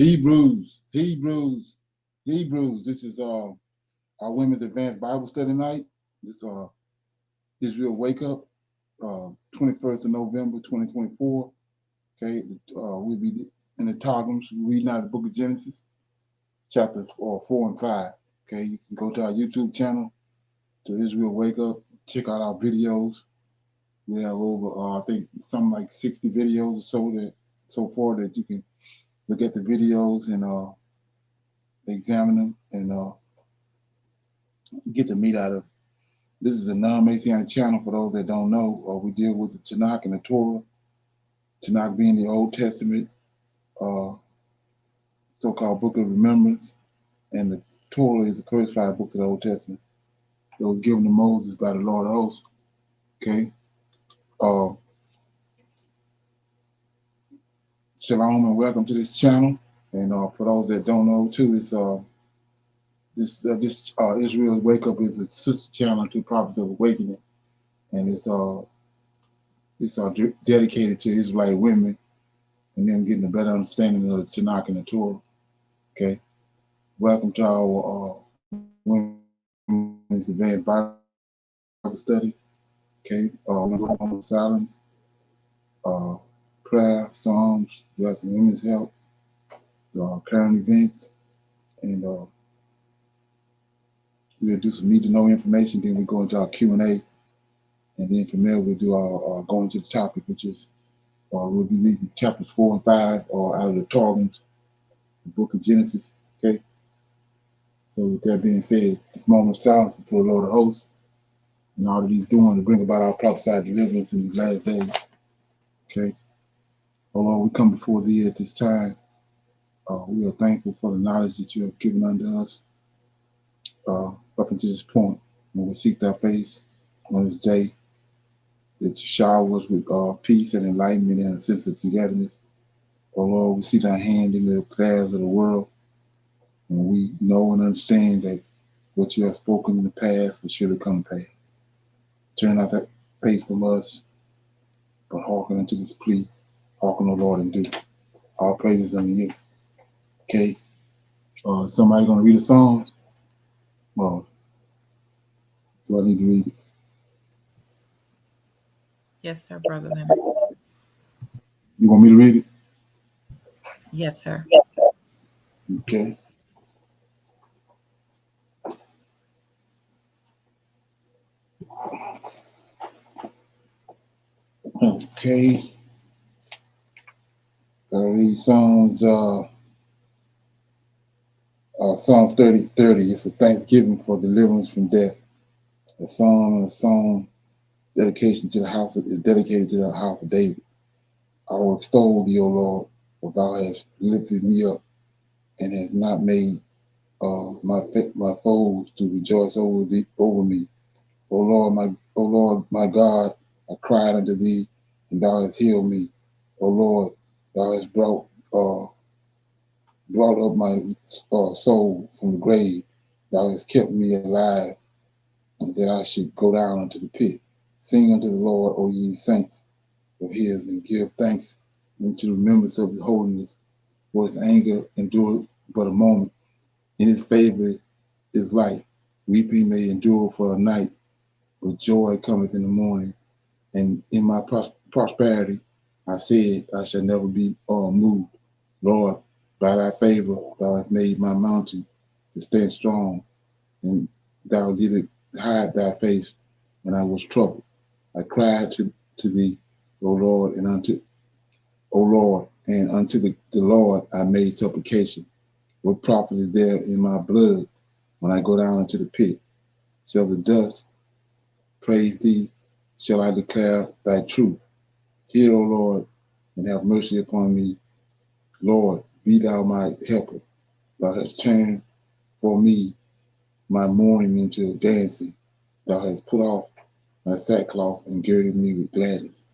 Hebrews. This is our Women's Advanced Bible Study night. This Israel Wake Up, 21st of November, 2024. Okay, we'll be in the Targums reading out the book of Genesis, chapter 4 and 5. Okay, you can go to our YouTube channel, to Israel Wake Up, check out our videos. We have over, I think, something like 60 videos or so far that you can look at the videos and examine them and get the meat out of. This is a non-Messianic channel for those that don't know. We deal with the Tanakh and the Torah. Tanakh being the Old Testament, so-called Book of Remembrance, and the Torah is the first 5 books of the Old Testament. It was given to Moses by the Lord of hosts. Okay. Shalom and welcome to this channel. And for those that don't know too, it's this Israel's Wake Up is a sister channel to Prophets of Awakening, and it's dedicated to Israelite women and them getting a better understanding of the Tanakh and the Torah. Okay, welcome to our Women's Advanced Bible Study. Okay, we're going on silence, prayer, psalms, we have some women's help, current events, and we'll do some need to know information. Then we go into our Q&A, and then from there we'll do our go into the topic, which is we'll be reading chapters 4 and 5 out of the Targums, the book of Genesis. Okay. So with that being said, this moment of silence is for the Lord of hosts and all that he's doing to bring about our prophesied deliverance in these last days. Okay. Oh Lord, we come before thee at this time. We are thankful for the knowledge that you have given unto us up until this point. When we seek thy face on this day, that you shower us with peace and enlightenment and a sense of togetherness. Oh Lord, we see thy hand in the affairs of the world, and we know and understand that what you have spoken in the past will surely come to pass. Turn out that face from us, but hearken unto this plea. Hearken, O Lord, and do. All praises unto you. Okay. Somebody gonna read a song? Well, do I need to read it? Yes, sir, Brother Leonard. You want me to read it? Yes, sir. Yes, sir. Okay. Okay. Read Psalms, Psalms 30. It's a thanksgiving for deliverance from death. The song dedication to the house is dedicated to the house of David. I will extol thee, O Lord, for thou hast lifted me up and hast not made my foes to rejoice over me. O Lord, my God, I cried unto thee, and thou hast healed me. O Lord, thou hast brought up my soul from the grave. Thou hast kept me alive, that I should go down into the pit. Sing unto the Lord, O ye saints of his, and give thanks unto the remembrance of his holiness. For his anger endureth but a moment. In his favor is life. Weeping may endure for a night, but joy cometh in the morning. And in my prosperity, I said, I shall never be moved. Lord, by thy favor, thou hast made my mountain to stand strong, and thou didst hide thy face when I was troubled. I cried to thee, O Lord, and unto the Lord I made supplication. What profit is there in my blood when I go down into the pit? Shall the dust praise thee? Shall I declare thy truth? Hear, O Lord, and have mercy upon me. Lord, be thou my helper. Thou hast turned for me my mourning into dancing. Thou hast put off my sackcloth and girded me with gladness,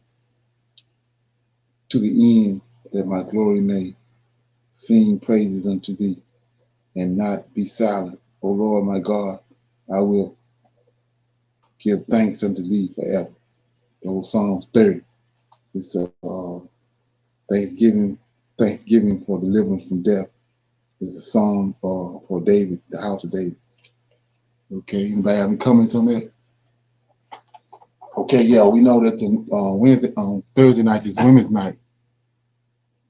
to the end that my glory may sing praises unto thee, and not be silent. O Lord my God, I will give thanks unto thee forever. That was Psalms 30. It's Thanksgiving for deliverance from death It's a psalm for David, the house of David. Okay, anybody have any comments on that? Okay, yeah, we know that the Thursday night is Women's Night,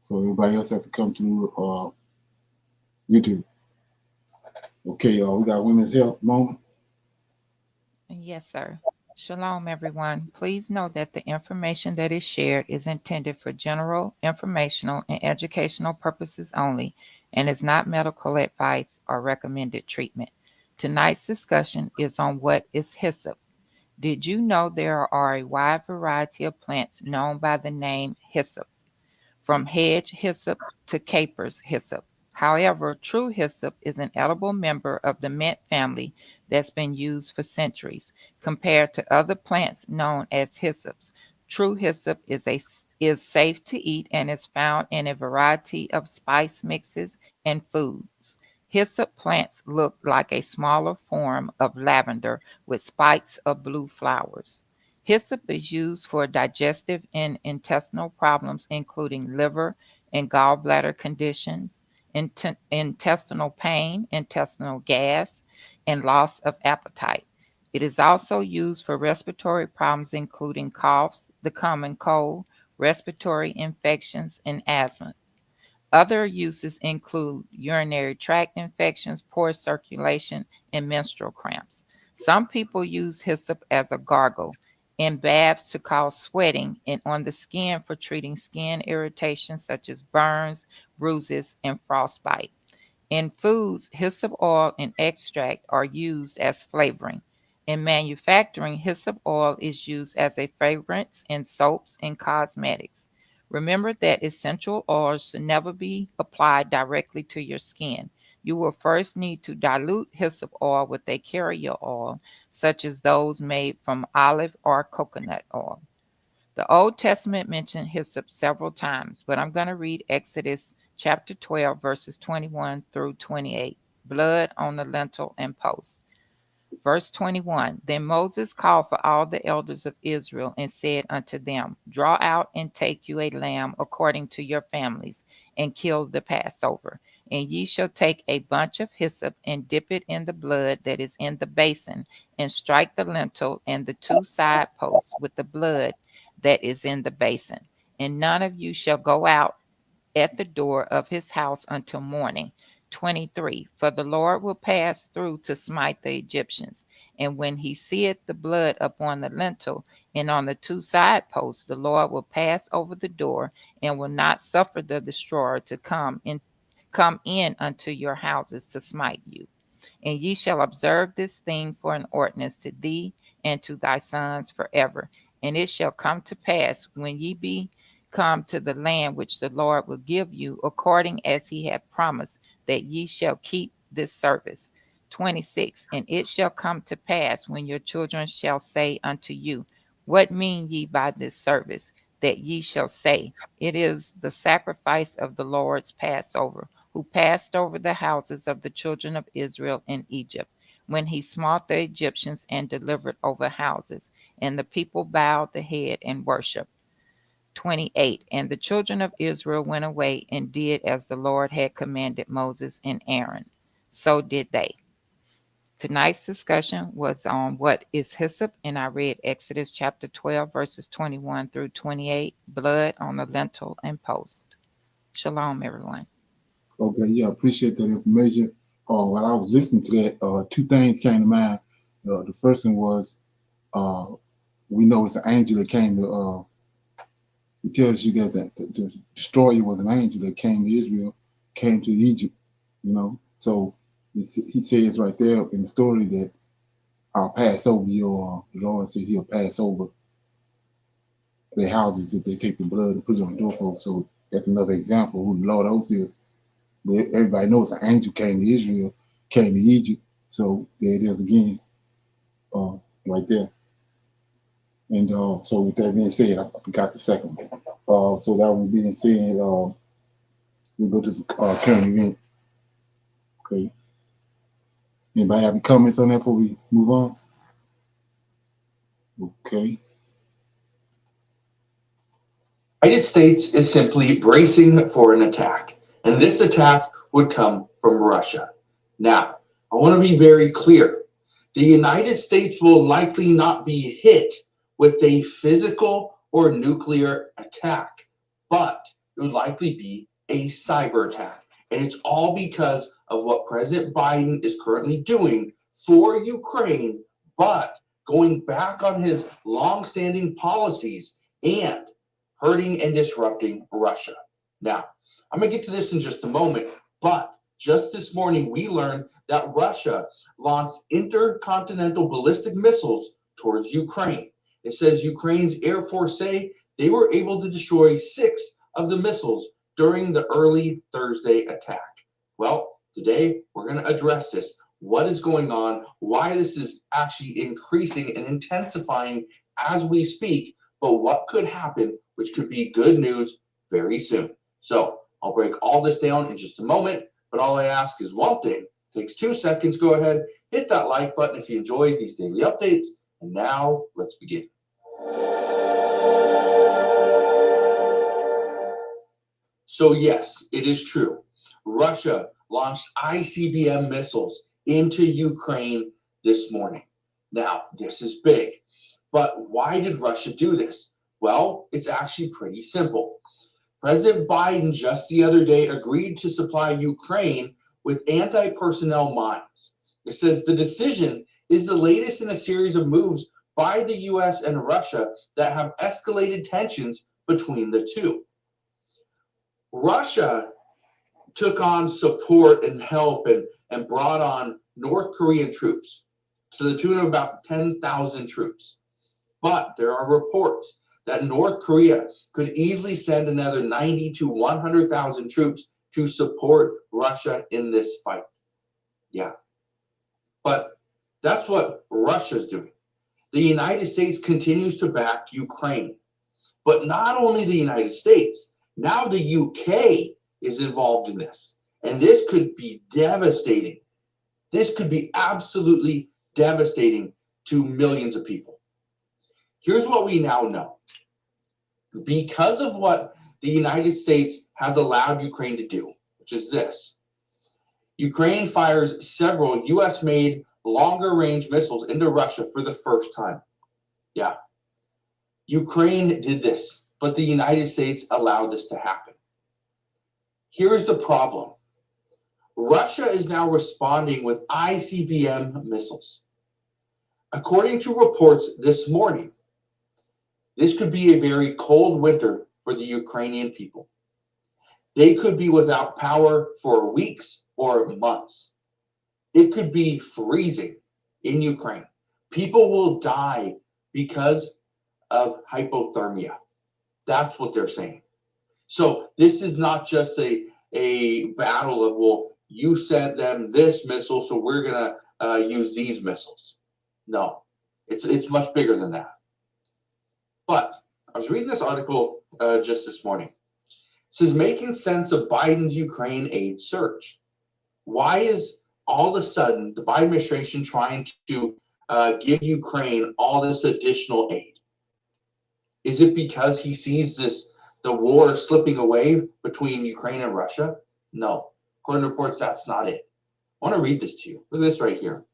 so everybody else have to come through YouTube. Okay, we got Women's Health moment. Yes, sir. Shalom, everyone. Please know that the information that is shared is intended for general, informational, and educational purposes only and is not medical advice or recommended treatment. Tonight's discussion is on what is hyssop. Did you know there are a wide variety of plants known by the name hyssop? From hedge hyssop to capers hyssop. However, true hyssop is an edible member of the mint family that's been used for centuries. Compared to other plants known as hyssops, true hyssop is safe to eat and is found in a variety of spice mixes and foods. Hyssop plants look like a smaller form of lavender with spikes of blue flowers. Hyssop is used for digestive and intestinal problems, including liver and gallbladder conditions, intestinal pain, intestinal gas, and loss of appetite. It is also used for respiratory problems, including coughs, the common cold, respiratory infections, and asthma. Other uses include urinary tract infections, poor circulation, and menstrual cramps. Some people use hyssop as a gargle, in baths to cause sweating, and on the skin for treating skin irritations such as burns, bruises, and frostbite. In foods, hyssop oil and extract are used as flavoring. In manufacturing, hyssop oil is used as a fragrance in soaps and cosmetics. Remember that essential oils should never be applied directly to your skin. You will first need to dilute hyssop oil with a carrier oil, such as those made from olive or coconut oil. The Old Testament mentioned hyssop several times, but I'm going to read Exodus chapter 12, verses 21 through 28. Blood on the lintel and post. Verse 21. Then Moses called for all the elders of Israel and said unto them, Draw out and take you a lamb according to your families, and kill the Passover. And ye shall take a bunch of hyssop and dip it in the blood that is in the basin, and strike the lintel and the two side posts with the blood that is in the basin. And none of you shall go out at the door of his house until morning. 23. For the Lord will pass through to smite the Egyptians. And when he seeth the blood upon the lintel and on the two side posts, the Lord will pass over the door and will not suffer the destroyer to come in unto your houses to smite you. And ye shall observe this thing for an ordinance to thee and to thy sons forever. And it shall come to pass when ye be come to the land which the Lord will give you, according as he hath promised, that ye shall keep this service. 26. And it shall come to pass when your children shall say unto you, What mean ye by this service? That ye shall say, It is the sacrifice of the Lord's Passover, who passed over the houses of the children of Israel in Egypt, when he smote the Egyptians and delivered over houses. And the people bowed the head and worshiped. 28. And the children of Israel went away and did as the Lord had commanded Moses and Aaron. So did they. Tonight's discussion was on what is hyssop, and I read Exodus chapter 12, verses 21 through 28, blood on the lintel and post. Shalom, everyone. Okay, yeah, appreciate that information. While I was listening to that, two things came to mind. The first one was uh, we know it's an angel that came to. It tells you that the destroyer was an angel that came to Israel, came to Egypt. So he says right there in the story that I'll pass over your. The Lord said He'll pass over their houses if they take the blood and put it on the doorpost. So that's another example who the Lord else is. Everybody knows an angel came to Israel, came to Egypt. So there it is again, right there. And so with that being said, I forgot the second one. So that one being said, we go to the current event. Okay. Anybody have any comments on that before we move on? Okay. The United States is simply bracing for an attack, and this attack would come from Russia. Now, I want to be very clear. The United States will likely not be hit with a physical or nuclear attack, but it would likely be a cyber attack. And it's all because of what President Biden is currently doing for Ukraine, but going back on his long-standing policies and hurting and disrupting Russia. Now, I'm going to get to this in just a moment, but just this morning we learned that Russia launched intercontinental ballistic missiles towards Ukraine. It says Ukraine's Air Force say they were able to destroy 6 of the missiles during the early Thursday attack. Well, today we're going to address this. What is going on? Why this is actually increasing and intensifying as we speak, but what could happen, which could be good news very soon. So I'll break all this down in just a moment, but all I ask is one thing. It takes 2 seconds. Go ahead, hit that like button if you enjoyed these daily updates. And now let's begin. So yes, it is true. Russia launched ICBM missiles into Ukraine this morning. Now, this is big. But why did Russia do this? Well, it's actually pretty simple. President Biden just the other day agreed to supply Ukraine with anti-personnel mines. It says the decision is the latest in a series of moves by the US and Russia that have escalated tensions between the two. Russia took on support and help and brought on North Korean troops to the tune of about 10,000 troops. But there are reports that North Korea could easily send another 90 to 100,000 troops to support Russia in this fight. Yeah. But that's what Russia's doing. The United States continues to back Ukraine. But not only the United States, now the UK is involved in this. And this could be devastating. This could be absolutely devastating to millions of people. Here's what we now know. Because of what the United States has allowed Ukraine to do, which is this. Ukraine fires several US-made longer-range missiles into Russia for the first time. Yeah. Ukraine did this, but the United States allowed this to happen. Here's the problem. Russia is now responding with ICBM missiles. According to reports this morning, this could be a very cold winter for the Ukrainian people. They could be without power for weeks or months. It could be freezing in Ukraine. People will die because of hypothermia. That's what they're saying. So this is not just a battle of, well, you sent them this missile, so we're going to use these missiles. No, it's much bigger than that. But I was reading this article just this morning. It says, making sense of Biden's Ukraine aid surge. Why is all of a sudden the Biden administration trying to give Ukraine all this additional aid? Is it because he sees the war slipping away between Ukraine and Russia? No. According to reports, that's not it. I want to read this to you. Look at this right here.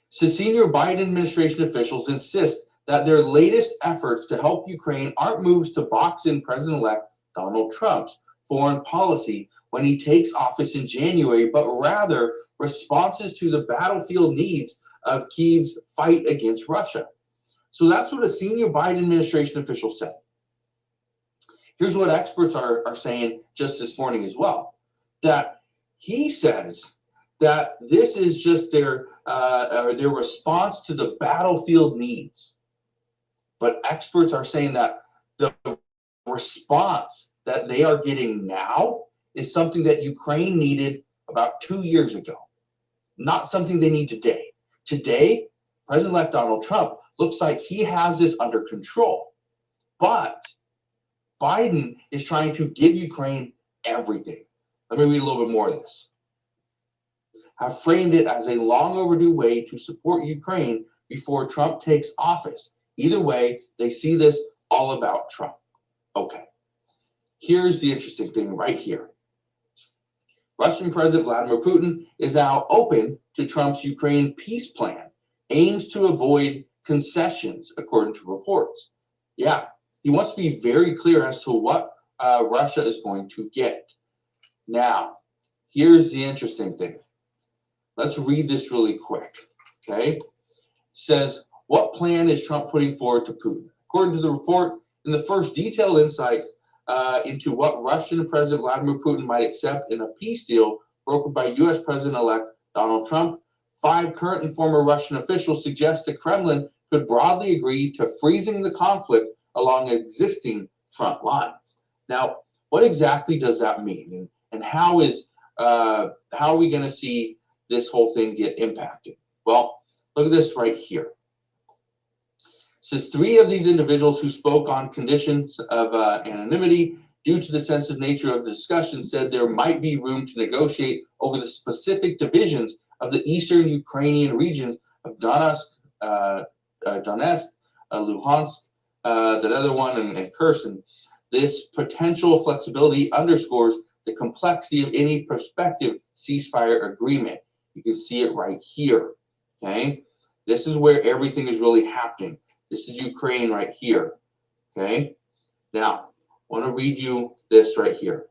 So senior Biden administration officials insist that their latest efforts to help Ukraine aren't moves to box in President-elect Donald Trump's foreign policy when he takes office in January, but rather responses to the battlefield needs of Kyiv's fight against Russia. So that's what a senior Biden administration official said. Here's what experts are saying just this morning as well, that he says that this is just their response to the battlefield needs. But experts are saying that the response that they are getting now is something that Ukraine needed about 2 years ago, not something they need today. Today, President-elect Donald Trump looks like he has this under control. But Biden is trying to give Ukraine everything. Let me read a little bit more of this. Have framed it as a long overdue way to support Ukraine before Trump takes office. Either way, they see this all about Trump. Okay. Here's the interesting thing right here. Russian President Vladimir Putin is now open to Trump's Ukraine peace plan, aims to avoid concessions, according to reports. Yeah, he wants to be very clear as to what Russia is going to get. Now, here's the interesting thing. Let's read this really quick, okay? It says, what plan is Trump putting forward to Putin? According to the report, in the first detailed insights into what Russian President Vladimir Putin might accept in a peace deal brokered by U.S. President-elect Donald Trump, 5 current and former Russian officials suggest the Kremlin could broadly agree to freezing the conflict along existing front lines. Now, what exactly does that mean, and how are we going to see this whole thing get impacted? Well, look at this right here. It says 3 of these individuals who spoke on conditions of anonymity due to the sensitive nature of the discussion said there might be room to negotiate over the specific divisions of the eastern Ukrainian regions of Donetsk, Luhansk, that other one, and Kherson. This potential flexibility underscores the complexity of any prospective ceasefire agreement. You can see it right here, okay? This is where everything is really happening. This is Ukraine right here, okay? Now, I want to read you this right here.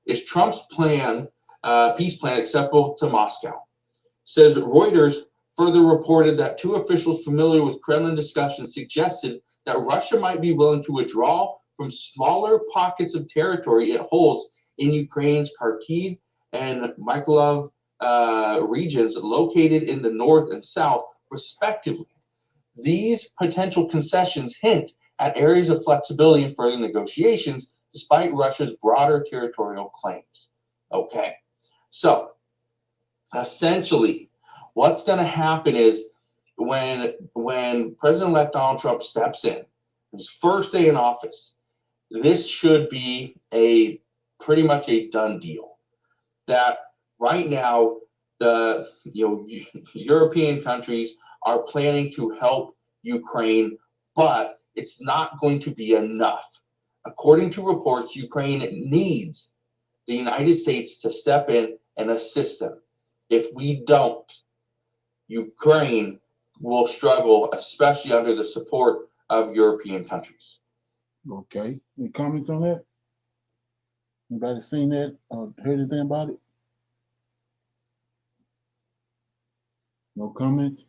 Is Trump's plan, peace plan, acceptable to Moscow? Says Reuters further reported that 2 officials familiar with Kremlin discussions suggested that Russia might be willing to withdraw from smaller pockets of territory it holds in Ukraine's Kharkiv and Mykolaiv regions located in the north and south, respectively. These potential concessions hint at areas of flexibility in further negotiations, despite Russia's broader territorial claims. Okay, so essentially, what's going to happen is when President-elect Donald Trump steps in, his first day in office, this should be pretty much a done deal. That right now, the European countries are planning to help Ukraine, but it's not going to be enough. According to reports, Ukraine needs the United States to step in and assist them. If we don't, Ukraine will struggle, especially under the support of European countries. Okay. Any comments on that? Anybody seen that or heard anything about it? No comments?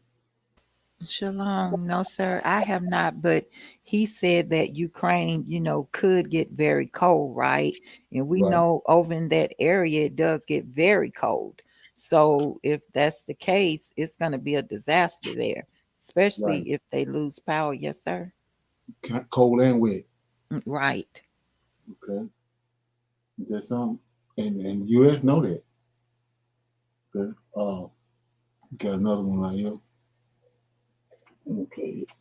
Shalom. No, sir, I have not, but he said that Ukraine, could get very cold, right? And we Right. know over in that area it does get very cold. So if that's the case, it's going to be a disaster there, especially Right. if they lose power. Yes, sir. Cold and wet. Right. Okay. Is that something? And U.S. know that. Okay. Got another one right here. Let me play it.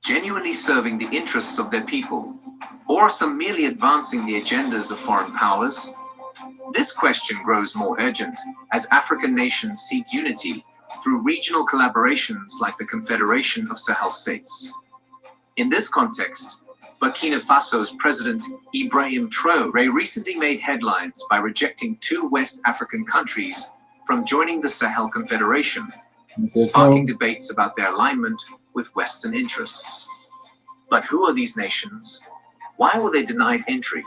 Genuinely serving the interests of their people, or some merely advancing the agendas of foreign powers? This question grows more urgent as African nations seek unity through regional collaborations like the Confederation of Sahel States. In this context, Burkina Faso's President Ibrahim Traoré recently made headlines by rejecting 2 West African countries from joining the Sahel Confederation, sparking debates about their alignment with Western interests. But who are these nations? Why were they denied entry?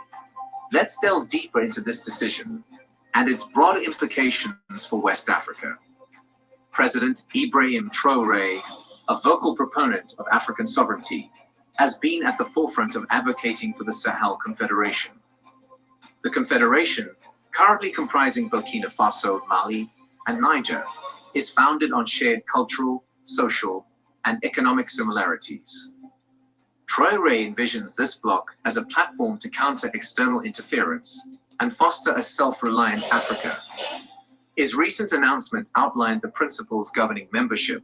Let's delve deeper into this decision and its broader implications for West Africa. President Ibrahim Traoré, a vocal proponent of African sovereignty, has been at the forefront of advocating for the Sahel Confederation. The Confederation, currently comprising Burkina Faso, Mali, and Niger, is founded on shared cultural, social, and economic similarities. Traoré envisions this bloc as a platform to counter external interference and foster a self-reliant Africa. His recent announcement outlined the principles governing membership,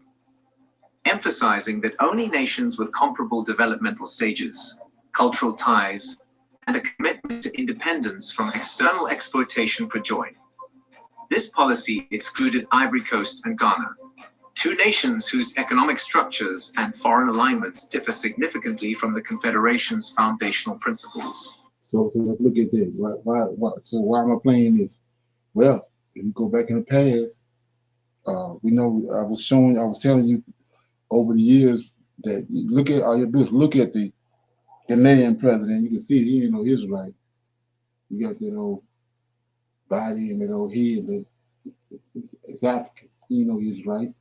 emphasizing that only nations with comparable developmental stages, cultural ties, and a commitment to independence from external exploitation could join. This policy excluded Ivory Coast and Ghana, 2 nations whose economic structures and foreign alignments differ significantly from the Confederation's foundational principles. So let's look at this. So why am I playing this? Well, if you go back in the past, we know I was telling you over the years that you look at all your books, look at the Ghanaian president, you can see he ain't no Israelite. You got that old body and that old head that it's African. He ain't no Israelite.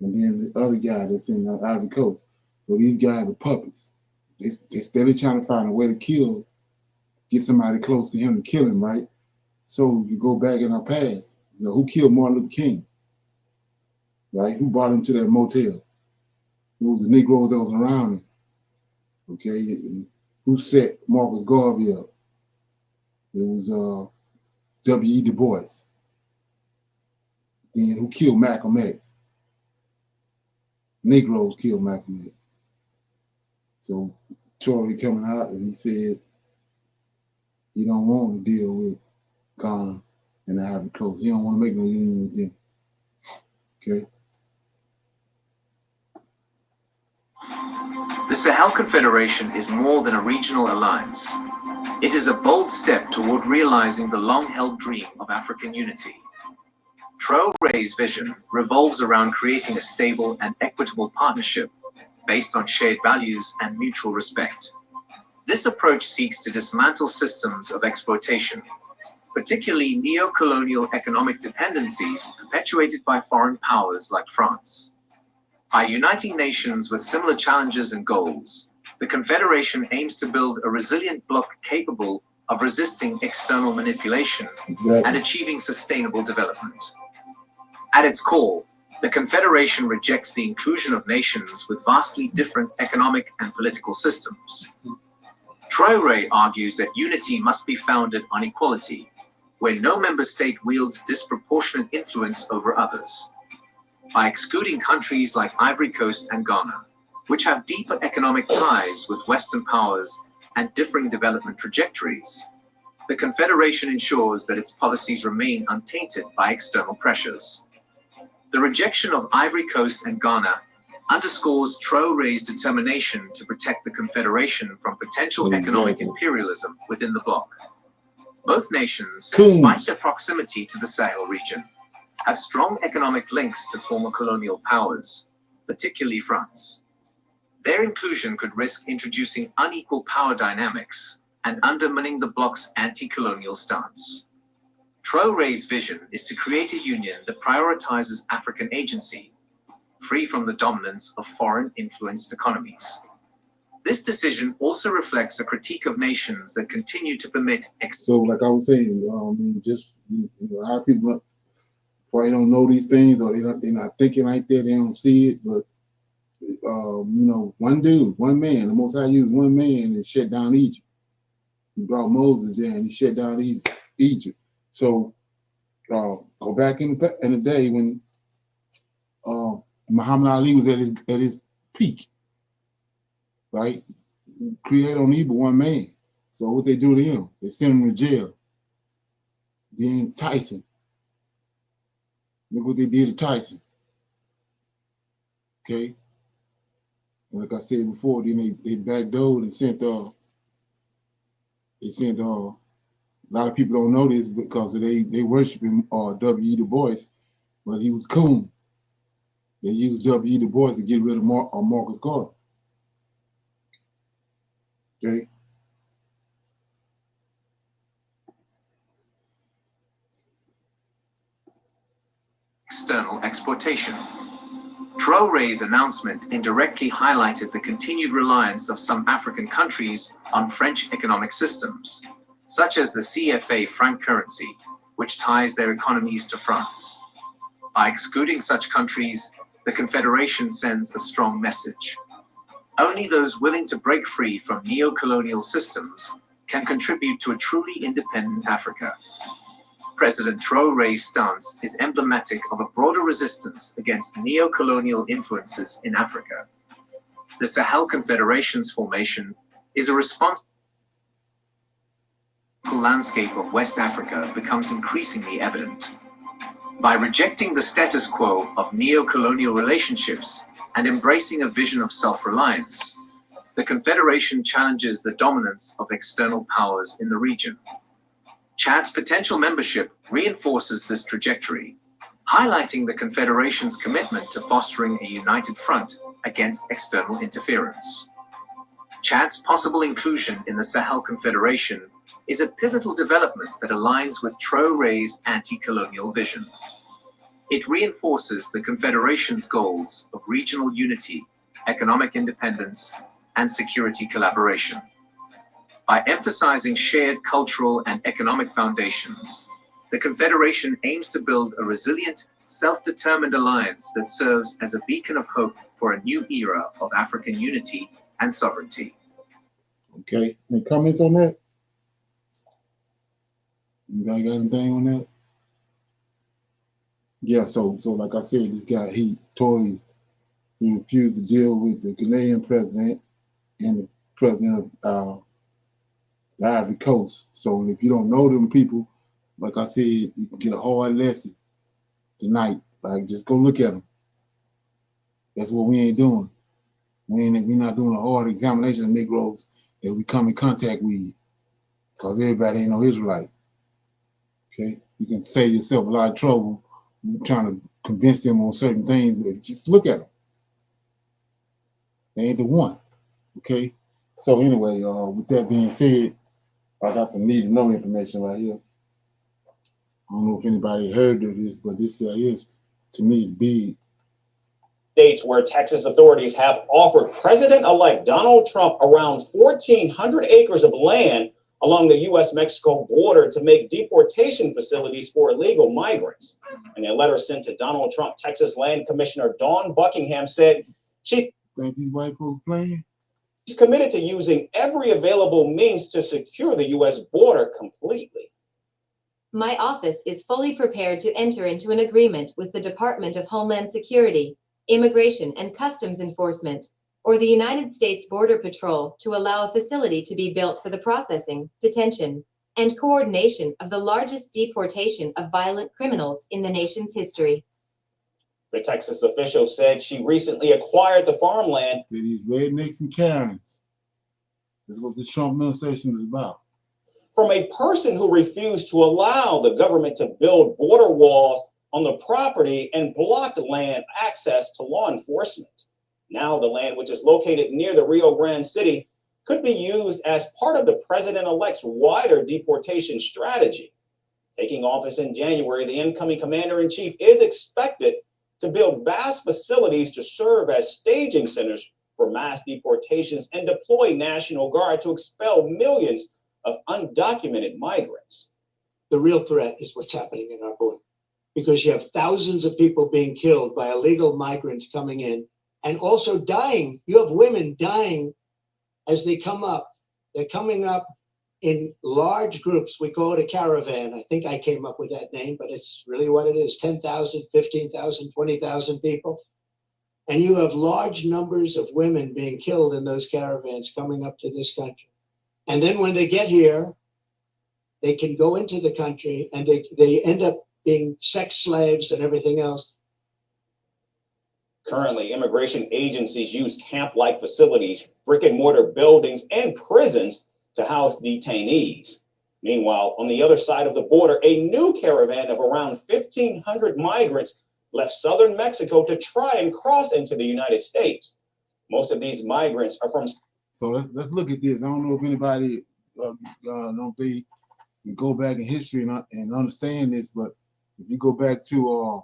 And then the other guy that's in the Ivory Coast. So these guys are puppets. They steady trying to find a way to get somebody close to him to kill him, right? So you go back in our past. You know, who killed Martin Luther King? Right? Who brought him to that motel? Who was the Negroes that was around him? Okay, and who set Marcus Garvey up? It was W.E. Du Bois. Then who killed Malcolm X? Negroes killed Malcolm X. So Tory coming out and he said he don't want to deal with Ghana and the Ivory Coast. He don't want to make no union with them. Okay. The Sahel Confederation is more than a regional alliance. It is a bold step toward realizing the long-held dream of African unity. Traoré's vision revolves around creating a stable and equitable partnership based on shared values and mutual respect. This approach seeks to dismantle systems of exploitation, particularly neo-colonial economic dependencies perpetuated by foreign powers like France. By uniting nations with similar challenges and goals, the Confederation aims to build a resilient bloc capable of resisting external manipulation and achieving sustainable development. At its core, the Confederation rejects the inclusion of nations with vastly different economic and political systems. Traoré argues that unity must be founded on equality, where no member state wields disproportionate influence over others. By excluding countries like Ivory Coast and Ghana, which have deeper economic ties with Western powers and differing development trajectories, the Confederation ensures that its policies remain untainted by external pressures. The rejection of Ivory Coast and Ghana underscores Traoré's determination to protect the Confederation from potential economic imperialism within the bloc. Both nations, despite their proximity to the Sahel region, have strong economic links to former colonial powers, particularly France. Their inclusion could risk introducing unequal power dynamics and undermining the bloc's anti-colonial stance. Traoré's vision is to create a union that prioritizes African agency, free from the dominance of foreign-influenced economies. This decision also reflects a critique of nations that continue to permit. So, like I was saying, a lot of people probably don't know these things, or they're not thinking like that. They don't see it, but one dude, one man, the Most High used one man and shut down Egypt. He brought Moses there and he shut down Egypt. So go back in the day when Muhammad Ali was at his peak, right? Create on evil one man. So what they do to him? They send him to jail. Then Tyson. Look what they did to Tyson. Okay. And like I said before, then they backdoored and sent a lot of people don't know this because they worship him W.E. Du Bois, but he was coon. They used W.E. Du Bois to get rid of Marcus Garvey. Okay. External exploitation. Traoré's announcement indirectly highlighted the continued reliance of some African countries on French economic systems, such as the CFA franc currency, which ties their economies to France. By excluding such countries, the Confederation sends a strong message. Only those willing to break free from neo-colonial systems can contribute to a truly independent Africa. President Traoré's stance is emblematic of a broader resistance against neo-colonial influences in Africa. The Sahel Confederation's formation is a response. The landscape of West Africa becomes increasingly evident. By rejecting the status quo of neo-colonial relationships and embracing a vision of self-reliance, the Confederation challenges the dominance of external powers in the region. Chad's potential membership reinforces this trajectory, highlighting the Confederation's commitment to fostering a united front against external interference. Chad's possible inclusion in the Sahel Confederation is a pivotal development that aligns with Traoré's anti-colonial vision. It reinforces the Confederation's goals of regional unity, economic independence, and security collaboration. By emphasizing shared cultural and economic foundations, the Confederation aims to build a resilient, self-determined alliance that serves as a beacon of hope for a new era of African unity and sovereignty. Okay, any comments on that? You guys got anything on that? Yeah, so like I said, this guy, he refused to deal with the Canadian president and the president of the Ivory Coast. So if you don't know them people, like I said, you can get a hard lesson tonight. Like, just go look at them. That's what we ain't doing. We're not doing a hard examination of Negroes that we come in contact with, because everybody ain't no Israelite. Okay, you can save yourself a lot of trouble trying to convince them on certain things, but just look at them. They ain't the one. Okay, so anyway, with that being said, I got some need to know information right here. I don't know if anybody heard of this, but this is, to me, is big. States where Texas authorities have offered President-elect Donald Trump around 1,400 acres of land along the U.S.-Mexico border to make deportation facilities for illegal migrants. In a letter sent to Donald Trump, Texas Land Commissioner Dawn Buckingham said she think these white folks playing? She's committed to using every available means to secure the U.S. border completely. My office is fully prepared to enter into an agreement with the Department of Homeland Security, Immigration and Customs Enforcement, or the United States Border Patrol to allow a facility to be built for the processing, detention, and coordination of the largest deportation of violent criminals in the nation's history. The Texas official said she recently acquired the farmland. These rednecks and Karens. That's what the Trump administration is about. From a person who refused to allow the government to build border walls on the property and blocked land access to law enforcement. Now the land, which is located near the Rio Grande City, could be used as part of the president-elect's wider deportation strategy. Taking office in January, the incoming commander-in-chief is expected to build vast facilities to serve as staging centers for mass deportations and deploy National Guard to expel millions of undocumented migrants. The real threat is what's happening in our border, because you have thousands of people being killed by illegal migrants coming in and also dying. You have women dying as they come up. They're coming up in large groups. We call it a caravan. I think I came up with that name, but it's really what it is. 10,000, 15,000, 20,000 people. And you have large numbers of women being killed in those caravans coming up to this country. And then when they get here, they can go into the country and they end up being sex slaves and everything else. Currently, immigration agencies use camp-like facilities, brick-and-mortar buildings, and prisons to house detainees. Meanwhile, on the other side of the border, a new caravan of around 1,500 migrants left southern Mexico to try and cross into the United States. Most of these migrants are from... So let's look at this. I don't know if anybody can go back in history and understand this, but if you go back to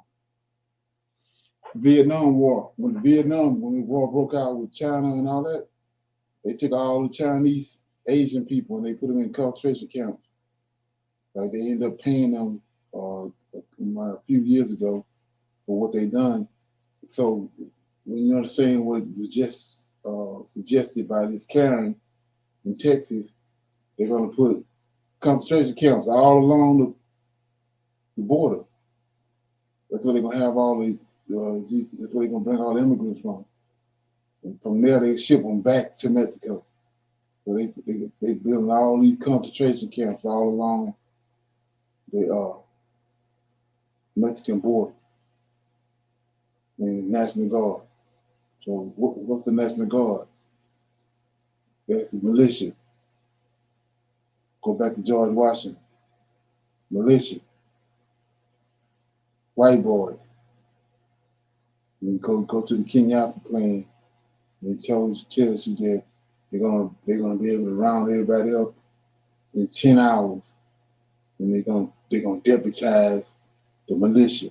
Vietnam War, when the war broke out with China and all that, they took all the Chinese Asian people and they put them in concentration camps. Like, they ended up paying them a few years ago for what they done. So when you understand what was just suggested by this Karen in Texas, they're going to put concentration camps all along the border. That's where they're going to have all the, that's where they're going to bring all the immigrants from. And from there, they ship them back to Mexico. So they building all these concentration camps all along the Mexican border and National Guard. So what's the National Guard? That's the militia. Go back to George Washington. Militia. White boys. You go to the King Alpha plan. They tells you that they're gonna be able to round everybody up in 10 hours, and they're gonna deputize the militia.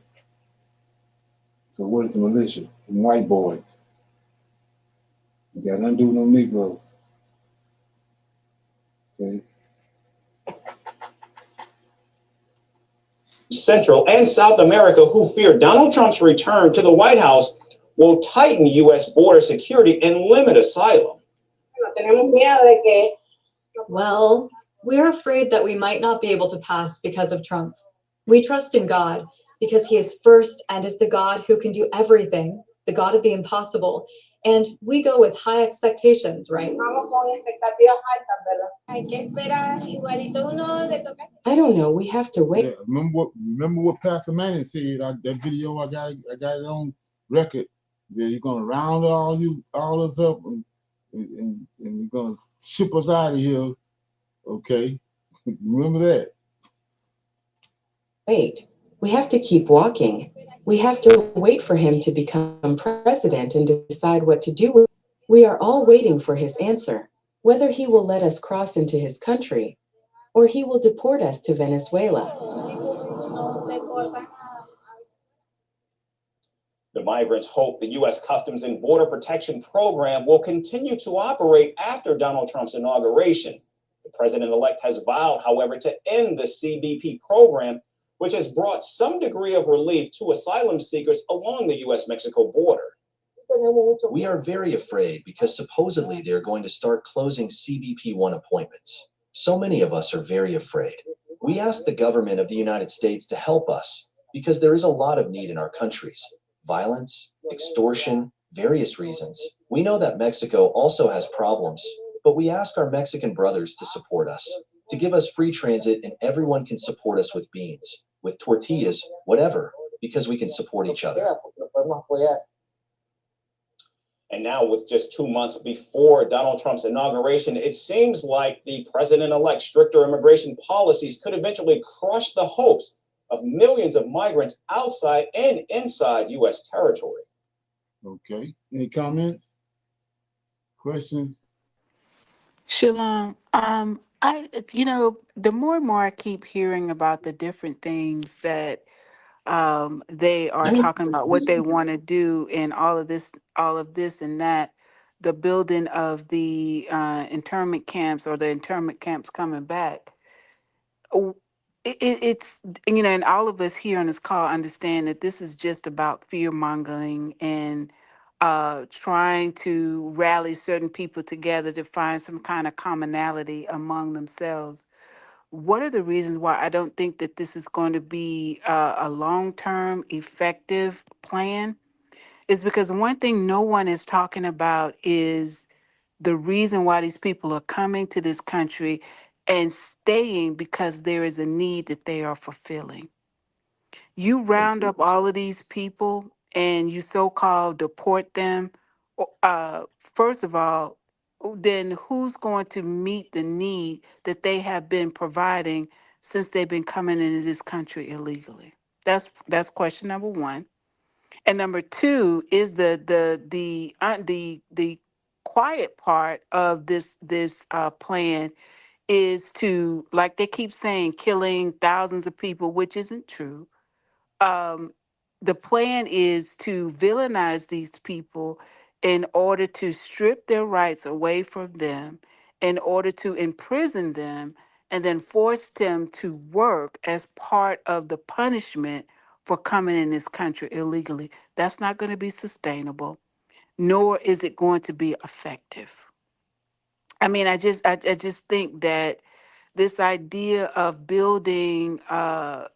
So what is the militia? Them white boys. You got nothing to do with no Negro. Okay. Central and South America who fear Donald Trump's return to the White House will tighten U.S. border security and limit asylum. Well, we're afraid that we might not be able to pass because of Trump. We trust in God because he is first and is the God who can do everything, the God of the impossible. And we go with high expectations, right? I don't know. We have to wait. Yeah, remember what Pastor Manning said? That video I got it on record. Yeah, you're gonna round all us up and you're gonna ship us out of here. Okay, remember that. Wait, we have to keep walking. We have to wait for him to become president and decide what to do with. We are all waiting for his answer, whether he will let us cross into his country or he will deport us to Venezuela. The migrants hope the U.S. Customs and Border Protection Program will continue to operate after Donald Trump's inauguration. The president-elect has vowed, however, to end the CBP program, which has brought some degree of relief to asylum seekers along the U.S.-Mexico border. We are very afraid because supposedly they're going to start closing CBP-1 appointments. So many of us are very afraid. We ask the government of the United States to help us because there is a lot of need in our countries. Violence, extortion, various reasons. We know that Mexico also has problems, but we ask our Mexican brothers to support us, to give us free transit, and everyone can support us with beans, with tortillas, whatever, because we can support each other. And now, with just 2 months before Donald Trump's inauguration, it seems like the president-elect's stricter immigration policies could eventually crush the hopes of millions of migrants outside and inside U.S. territory. Okay. Any comments? Questions? Shalom. The more and more I keep hearing about the different things that they are talking about, what they want to do, and all of this and that, the building of the internment camps or the internment camps coming back. Oh, it's and all of us here on this call understand that this is just about fear mongering and trying to rally certain people together to find some kind of commonality among themselves. What are the reasons why I don't think that this is going to be a long-term effective plan? Is because one thing no one is talking about is the reason why these people are coming to this country and staying because there is a need that they are fulfilling. You round up all of these people and you so-called deport them. First of all, then who's going to meet the need that they have been providing since they've been coming into this country illegally? That's question number one. And number two is the quiet part of this plan is to, like they keep saying, killing thousands of people, which isn't true. um, the plan is to villainize these people in order to strip their rights away from them, in order to imprison them, and then force them to work as part of the punishment for coming in this country illegally. That's not going to be sustainable, nor is it going to be effective. I mean, I just think that this idea of building a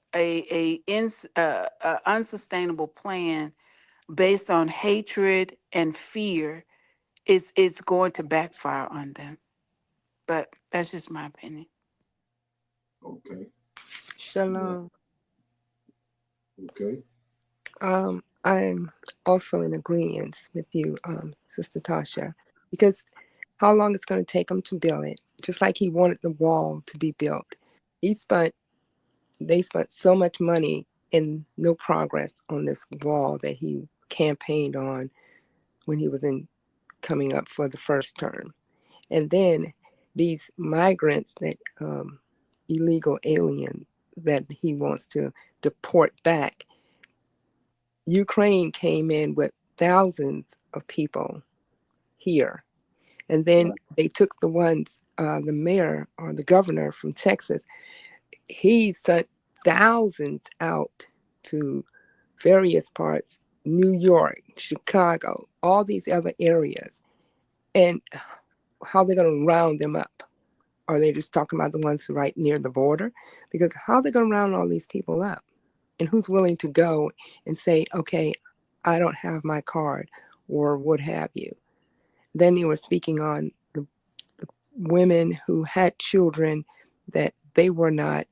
unsustainable plan based on hatred and fear is it's going to backfire on them. But that's just my opinion. Okay. Yeah. Shalom. Okay. I'm also in agreement with you, Sister Tasha, because how long it's going to take him to build it. Just like he wanted the wall to be built. He spent, they spent so much money and no progress on this wall that he campaigned on when he was in coming up for the first term. And then these migrants that illegal alien that he wants to deport back. Ukraine came in with thousands of people here. And then they took the ones, the mayor or the governor from Texas, he sent thousands out to various parts, New York, Chicago, all these other areas. And how they're going to round them up? Are they just talking about the ones right near the border? Because how are they going to round all these people up? And who's willing to go and say, okay, I don't have my card or what have you? Then they were speaking on the women who had children that they were not,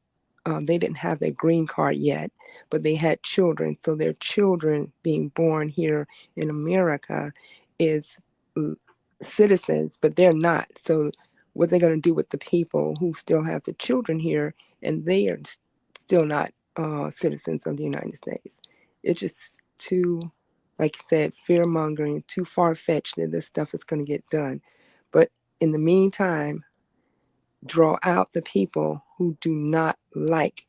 they didn't have their green card yet, but they had children. So their children being born here in America is citizens, but they're not. So what they're going to do with the people who still have the children here and they are still not citizens of the United States? It's just too, like you said, fear mongering, too far fetched that this stuff is going to get done. But in the meantime, draw out the people who do not like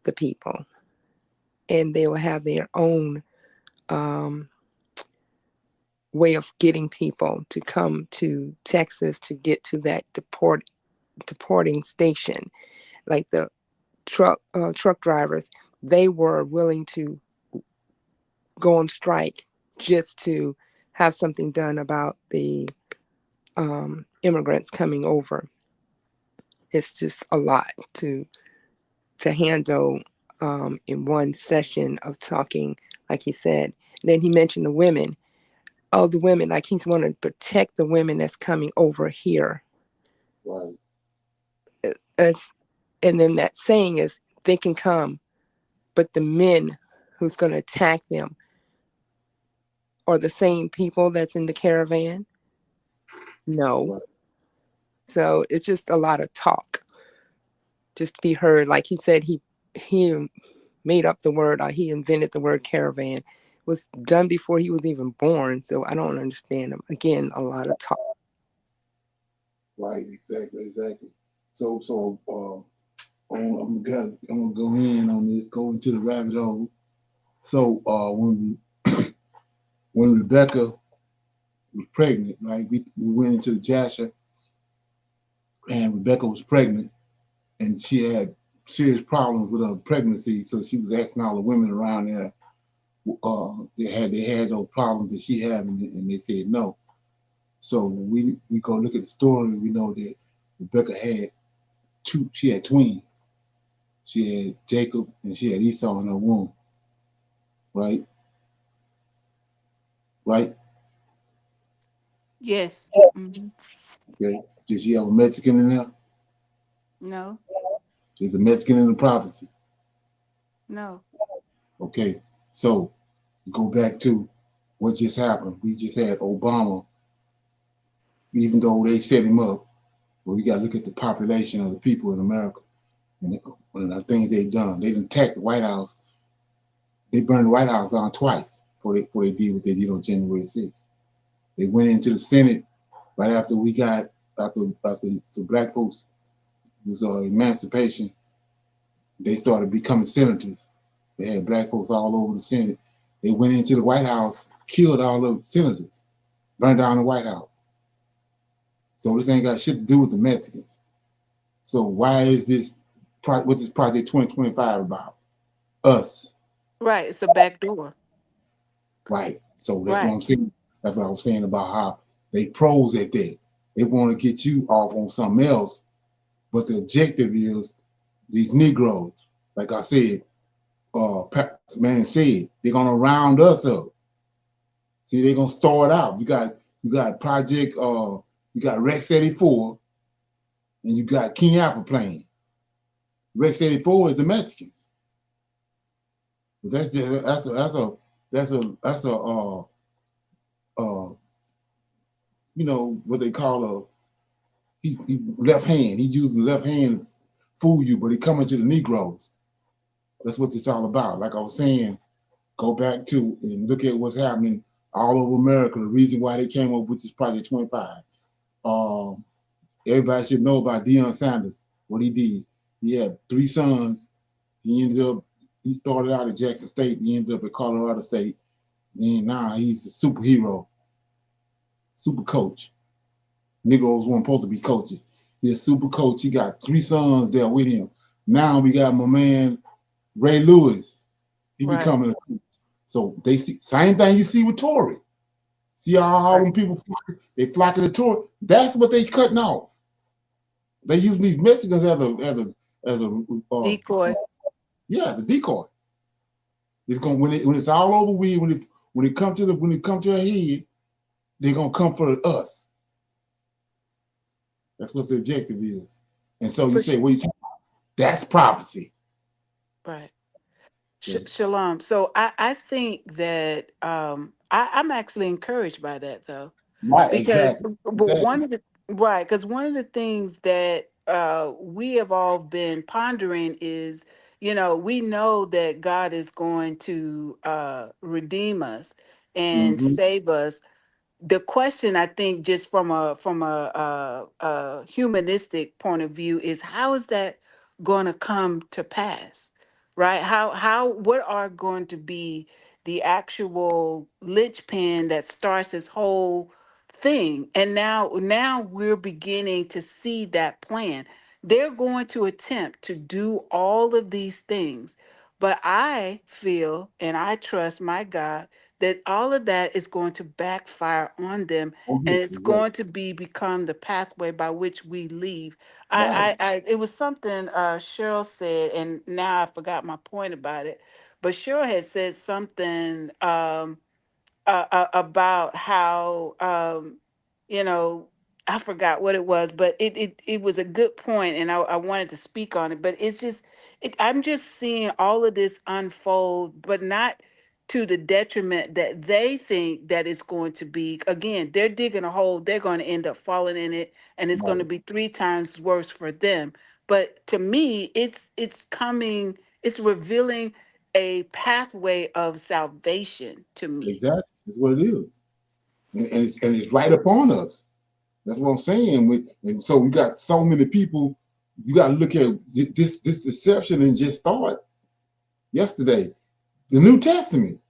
the people, and they will have their own way of getting people to come to Texas to get to that deporting station. Like the truck drivers, they were willing to go on strike just to have something done about the immigrants coming over. It's just a lot to handle in one session of talking, like he said. Then he mentioned the women. Oh, the women, like he's wanting to protect the women that's coming over here. Right. And then that saying is, they can come, but the men who's going to attack them are the same people that's in the caravan? No. Right. So it's just a lot of talk just to be heard. Like he said, he made up the word, or he invented the word caravan. It was done before he was even born. So I don't understand him. Again, a lot of talk. Right. Exactly. So I'm gonna go in on this, go into the rabbit hole. So when Rebecca was pregnant, right? We went into the Jasher, and Rebecca was pregnant, and she had serious problems with her pregnancy. So she was asking all the women around there, they had those problems that she had, and they said no. So when we go look at the story, we know that Rebecca had she had twins. She had Jacob and she had Esau in her womb, right? Right? Yes. Mm-hmm. Okay. Did she have a Mexican in there? No. There's a Mexican in the prophecy. No. Okay. So go back to what just happened. We just had Obama, even though they set him up, but we got to look at the population of the people in America and the things they've done. They didn't attack the White House. They burned the White House down twice before they did what they did on January 6th. They went into the Senate right after the black folks was emancipation. They started becoming senators. They had black folks all over the Senate. They went into the White House, killed all the senators, burned down the White House. So this ain't got shit to do with the Mexicans. So why is this, what is Project 2025 about? Us. Right. It's a back door. Right. So that's what Right. I'm saying. That's what I was saying about how they pros at that. They want to get you off on something else, but the objective is these Negroes. Like I said, man said, they're gonna round us up. See, they're gonna start out. You got Project, you got Rex 84, and you got King Alpha Plane. Rex 84 is the Mexicans. That's just, that's a uh, what they call he left hand. He using the left hand to fool you, but he coming to the Negroes. That's what it's all about. Like I was saying, go back to and look at what's happening all over America. The reason why they came up with this Project 25. Um, Everybody should know about Deion Sanders, what he did. He had three sons. He started out at Jackson State. He ended up at Colorado State. And now he's a superhero, super coach. Negroes weren't supposed to be coaches. He's a super coach. He got three sons there with him. Now we got my man Ray Lewis. He Right. becoming a coach. So they see same thing you see with Tory. See how all them people they flocking to Tory. That's what they cutting off. They using these Mexicans as a Decoy. yeah, as a decoy. It's going when it's all over with when it come to a head, they're gonna come for us. That's what the objective is. And so you For say, sure. what you talking about? That's prophecy. Right. So, Shalom. So I think that I'm actually encouraged by that though, right, because exactly. but Exactly. one of the right, because one of the things that we have all been pondering is, we know that God is going to redeem us and Mm-hmm. save us. The question, I think, just from a humanistic point of view, is how is that going to come to pass, right? How what are going to be the actual linchpin that starts this whole thing? And now we're beginning to see that plan. They're going to attempt to do all of these things, but I feel and I trust my God that all of that is going to backfire on them, Oh and yeah, it's exactly. going to become the pathway by which we leave. Right. It was something Cheryl said, and now I forgot my point about it, but Cheryl had said something about how you know I forgot what it was, but it was a good point, and I wanted to speak on it. But it's just I'm just seeing all of this unfold, but not to the detriment that they think that it's going to be. Again, they're digging a hole; they're going to end up falling in it, and it's going to Right. be three times worse for them. But to me, it's coming. It's revealing a pathway of salvation to me. Exactly. That's what it is. And it's right upon us. That's what I'm saying. And so we got so many people. You got to look at this deception and just start yesterday. The New Testament.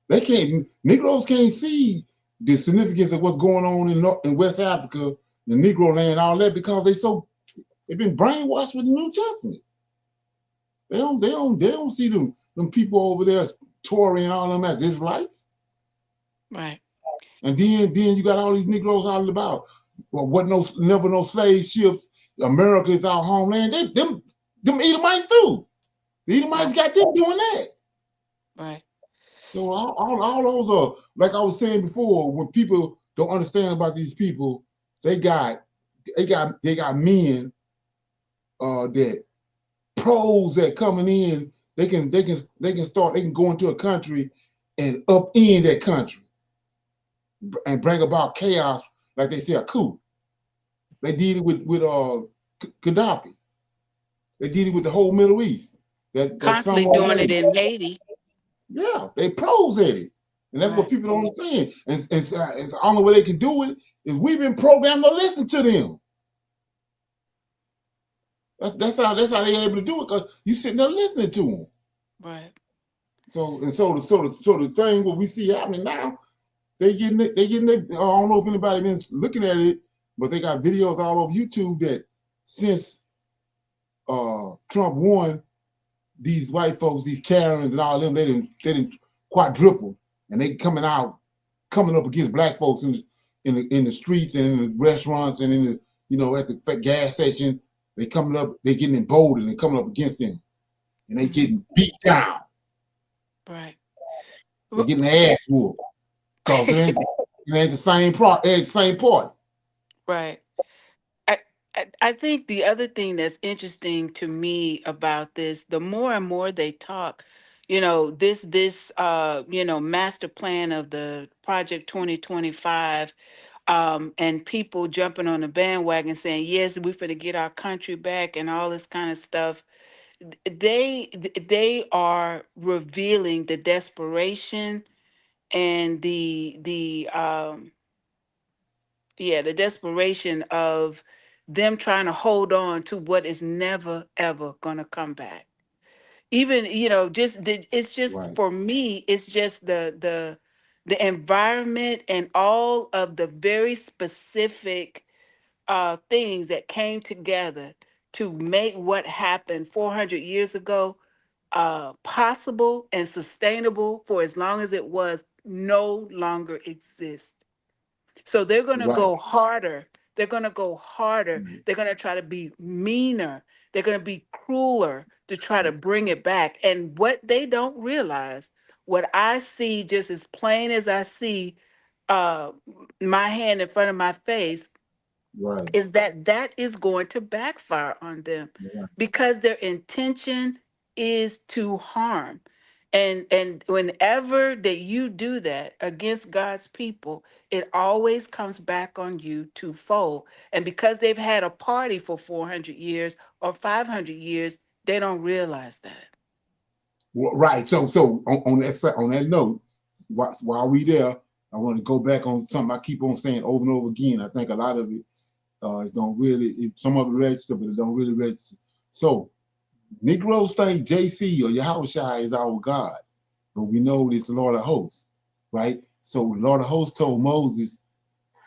They can't. Negroes can't see the significance of what's going on in West Africa, the Negro land, all that because they've been brainwashed with the New Testament. They don't see them people over there, Tory and all them as Israelites. Right. And then you got all these Negroes out and about. Well, what never no slave ships. America is our homeland. Them Edomites too. The Edomites Right. got them doing that. Right. So all those are like I was saying before. When people don't understand about these people, they got they got men that pros that coming in. They can go into a country and upend that country and bring about chaos, like they say a coup. They did it with Gaddafi. They did it with the whole Middle East. That Constantly somewhere doing it else. in Haiti. Yeah, they pros at it, and that's what Right. people don't understand. And it's the only way they can do it is we've been programmed to listen to them. That's how they're able to do it because you sitting there listening to them. Right. So the thing what we see happening now, they getting it. I don't know if anybody been looking at it, but they got videos all over YouTube that since Trump won, these white folks, these Karens and all them, they didn't quadruple, and they coming up against black folks in the streets and in the restaurants and in the at the gas station. They getting emboldened and coming up against them, and they Hmm. getting beat down. Right. They Well, getting their ass whooped because it ain't the same party. right. I, I think the other thing that's interesting to me about this, the more and more they talk, this master plan of the Project 2025. and people jumping on the bandwagon saying, yes, we're going to get our country back and all this kind of stuff. They are revealing the desperation and the desperation of them trying to hold on to what is never ever going to come back. Even, it's just, Right. for me, it's just the environment and all of the very specific things that came together to make what happened 400 years ago possible and sustainable for as long as it was no longer exist. So they're going to Right. go harder. They're going to go harder. Right. They're going to try to be meaner. They're going to be crueler to try to bring it back. And what they don't realize, what I see just as plain as I see uh, my hand in front of my face, Right. is that that is going to backfire on them Right. because their intention is to harm. And whenever that you do that against God's people, it always comes back on you twofold. And because they've had a party for 400 years or 500 years, they don't realize that. Right. So on that note, while we there, I want to go back on something I keep on saying over and over again. I think a lot of it don't really. Some of it register, but it don't really register. So Negroes think JC or Yahushua is our God, but we know it's the Lord of hosts, right? So the Lord of hosts told Moses,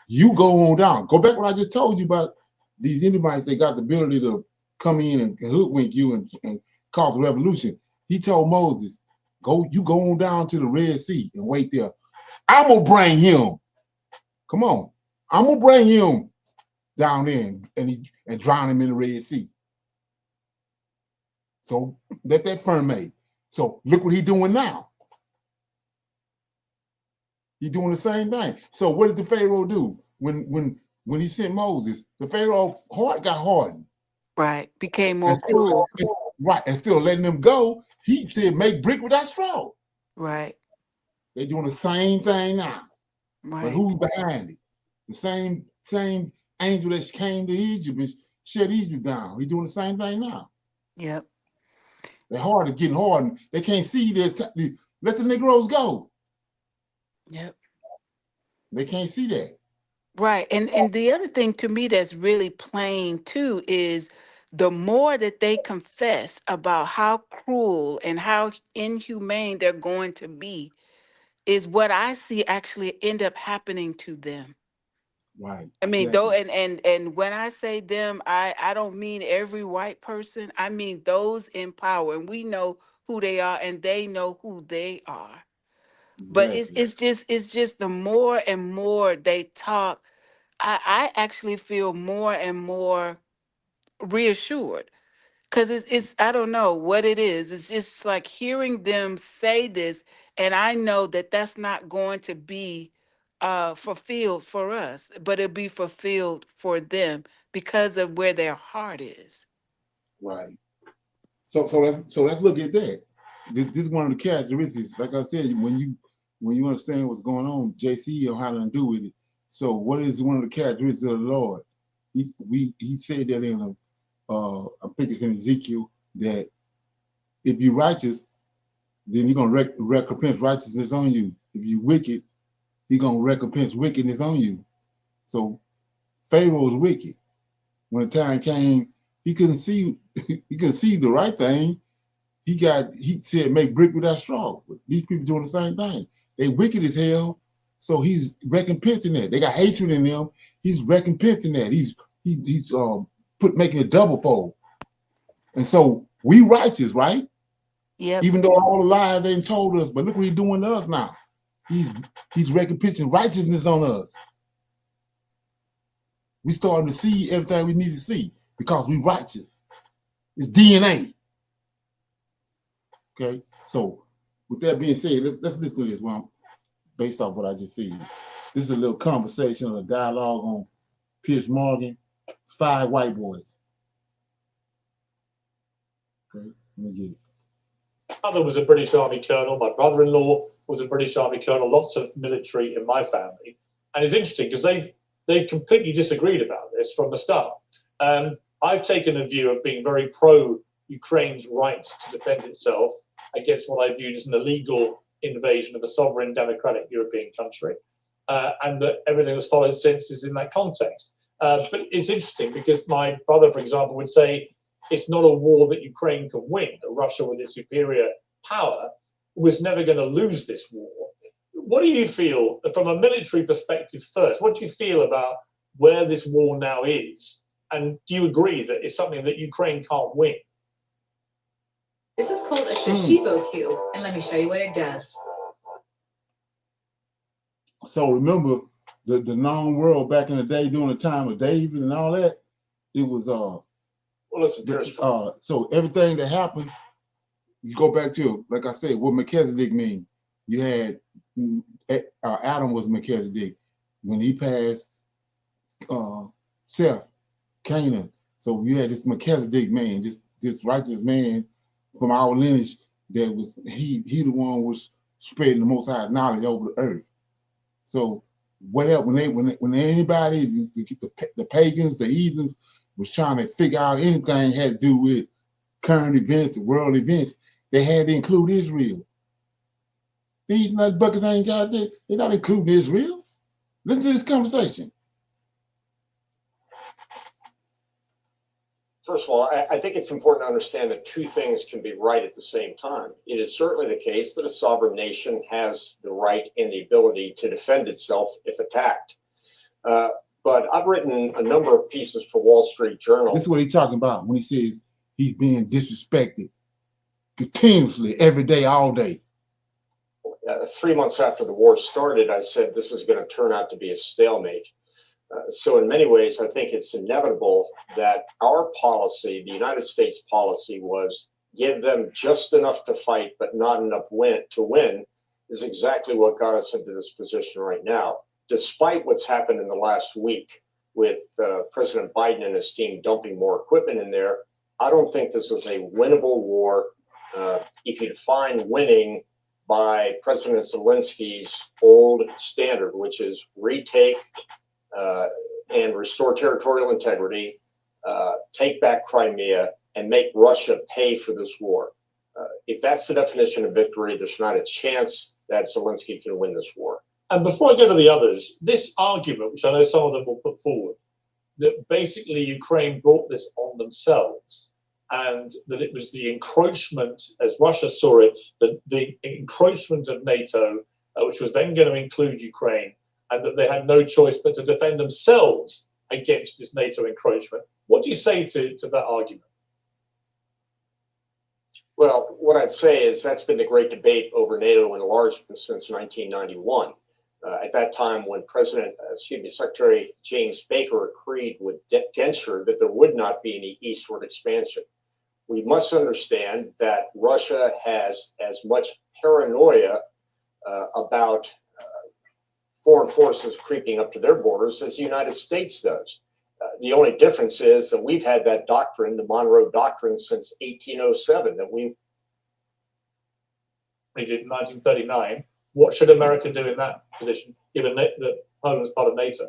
"You go on down. Go back what I just told you about these Edomites. They got the ability to come in and hoodwink you and cause a revolution." He told Moses, you go on down to the Red Sea and wait there. I'm gonna bring him. Come on, I'm gonna bring him down there and drown him in the Red Sea." So let that firm made. So look what he's doing now. He's doing the same thing. So what did the Pharaoh do when he sent Moses? The Pharaoh's heart got hardened. Right. Became And more still, cruel. right, and still letting them go. He said, "Make brick without straw." Right. They're doing the same thing now. But Right. who's behind it? The same angel that came to Egypt and shut Egypt down. He's doing the same thing now. Yep. Their heart is getting hardened. They can't see this. Let the Negroes go. Yep. They can't see that. Right. And the other thing to me that's really plain too is the more that they confess about how cruel and how inhumane they're going to be is what I see actually end up happening to them. Right, I mean, though, exactly. and when I say them, I don't mean every white person. I mean those in power, and we know who they are, and they know who they are. But it's Exactly. it's just it's just the more and more they talk, I actually feel more and more reassured because it's I don't know what it is. It's just like hearing them say this, and I know that that's not going to be fulfilled for us, but it'll be fulfilled for them because of where their heart is. Right. So let's look at that. This is one of the characteristics. Like I said, when you understand what's going on, JC or how to do with it. So what is one of the characteristics of the Lord? He said that in I think it's in Ezekiel that if you're righteous, then he's gonna recompense righteousness on you. If you're wicked, he's gonna recompense wickedness on you. So Pharaoh's wicked. When the time came, he couldn't see he couldn't see the right thing. He said make brick without straw. But these people doing the same thing. They wicked as hell. So he's recompensing that. They got hatred in them. He's recompensing that. He's making a double fold. And so we righteous, right? Yep. Even though all the lies they told us, but look what he's doing to us now. He's recompensing righteousness on us. We starting to see everything we need to see because we righteous. It's DNA. Okay. So with that being said, let's listen to this one based off what I just said. This is a little conversation or a dialogue on Pierce Morgan, 5 white boys. Okay, let me get it. My father was a British Army colonel. My brother-in-law was a British Army colonel. Lots of military in my family, and it's interesting because they completely disagreed about this from the start. I've taken a view of being very pro-Ukraine's right to defend itself against what I viewed as an illegal invasion of a sovereign democratic European country, and that everything that's followed since is in that context. But it's interesting because my brother, for example, would say it's not a war that Ukraine can win. That Russia, with its superior power, was never going to lose this war. What do you feel from a military perspective first? What do you feel about where this war now is? And do you agree that it's something that Ukraine can't win? This is called a Shishibo cube, and let me show you what it does. So remember the known world back in the day during the time of David and all that, it was Well, listen, so everything that happened, you go back to, like I said, what Melchizedek mean. You had Adam was Melchizedek. When he passed Seth, Canaan. So you had this Melchizedek man, this righteous man from our lineage that was he the one was spreading the Most High knowledge over the earth. So whatever when anybody the pagans, the heathens was trying to figure out anything had to do with current events, world events, they had to include Israel. These nut buckets ain't got it. They're not including Israel. Listen to this conversation. First of all, I think it's important to understand that two things can be right at the same time. It is certainly the case that a sovereign nation has the right and the ability to defend itself if attacked. But I've written a number of pieces for Wall Street Journal. This is what he's talking about when he says he's being disrespected continuously, every day, all day. 3 months after the war started, I said this is going to turn out to be a stalemate. So in many ways, I think it's inevitable that our policy, the United States policy, was give them just enough to fight, but not enough to win, is exactly what got us into this position right now. Despite what's happened in the last week with President Biden and his team dumping more equipment in there, I don't think this is a winnable war. If you define winning by President Zelensky's old standard, which is retake and restore territorial integrity, take back Crimea, and make Russia pay for this war. If that's the definition of victory, there's not a chance that Zelensky can win this war. And before I go to the others, this argument, which I know some of them will put forward, that basically Ukraine brought this on themselves, and that it was the encroachment, as Russia saw it, the encroachment of NATO, which was then going to include Ukraine, and that they had no choice but to defend themselves against this NATO encroachment. What do you say to that argument? Well, what I'd say is that's been the great debate over NATO enlargement since 1991. At that time, when Secretary James Baker agreed with Genscher that there would not be any eastward expansion. We must understand that Russia has as much paranoia about foreign forces creeping up to their borders as the United States does. The only difference is that we've had that doctrine, the Monroe Doctrine, since 1807. That we did in 1939. What should America do in that position, given that Poland's part of NATO?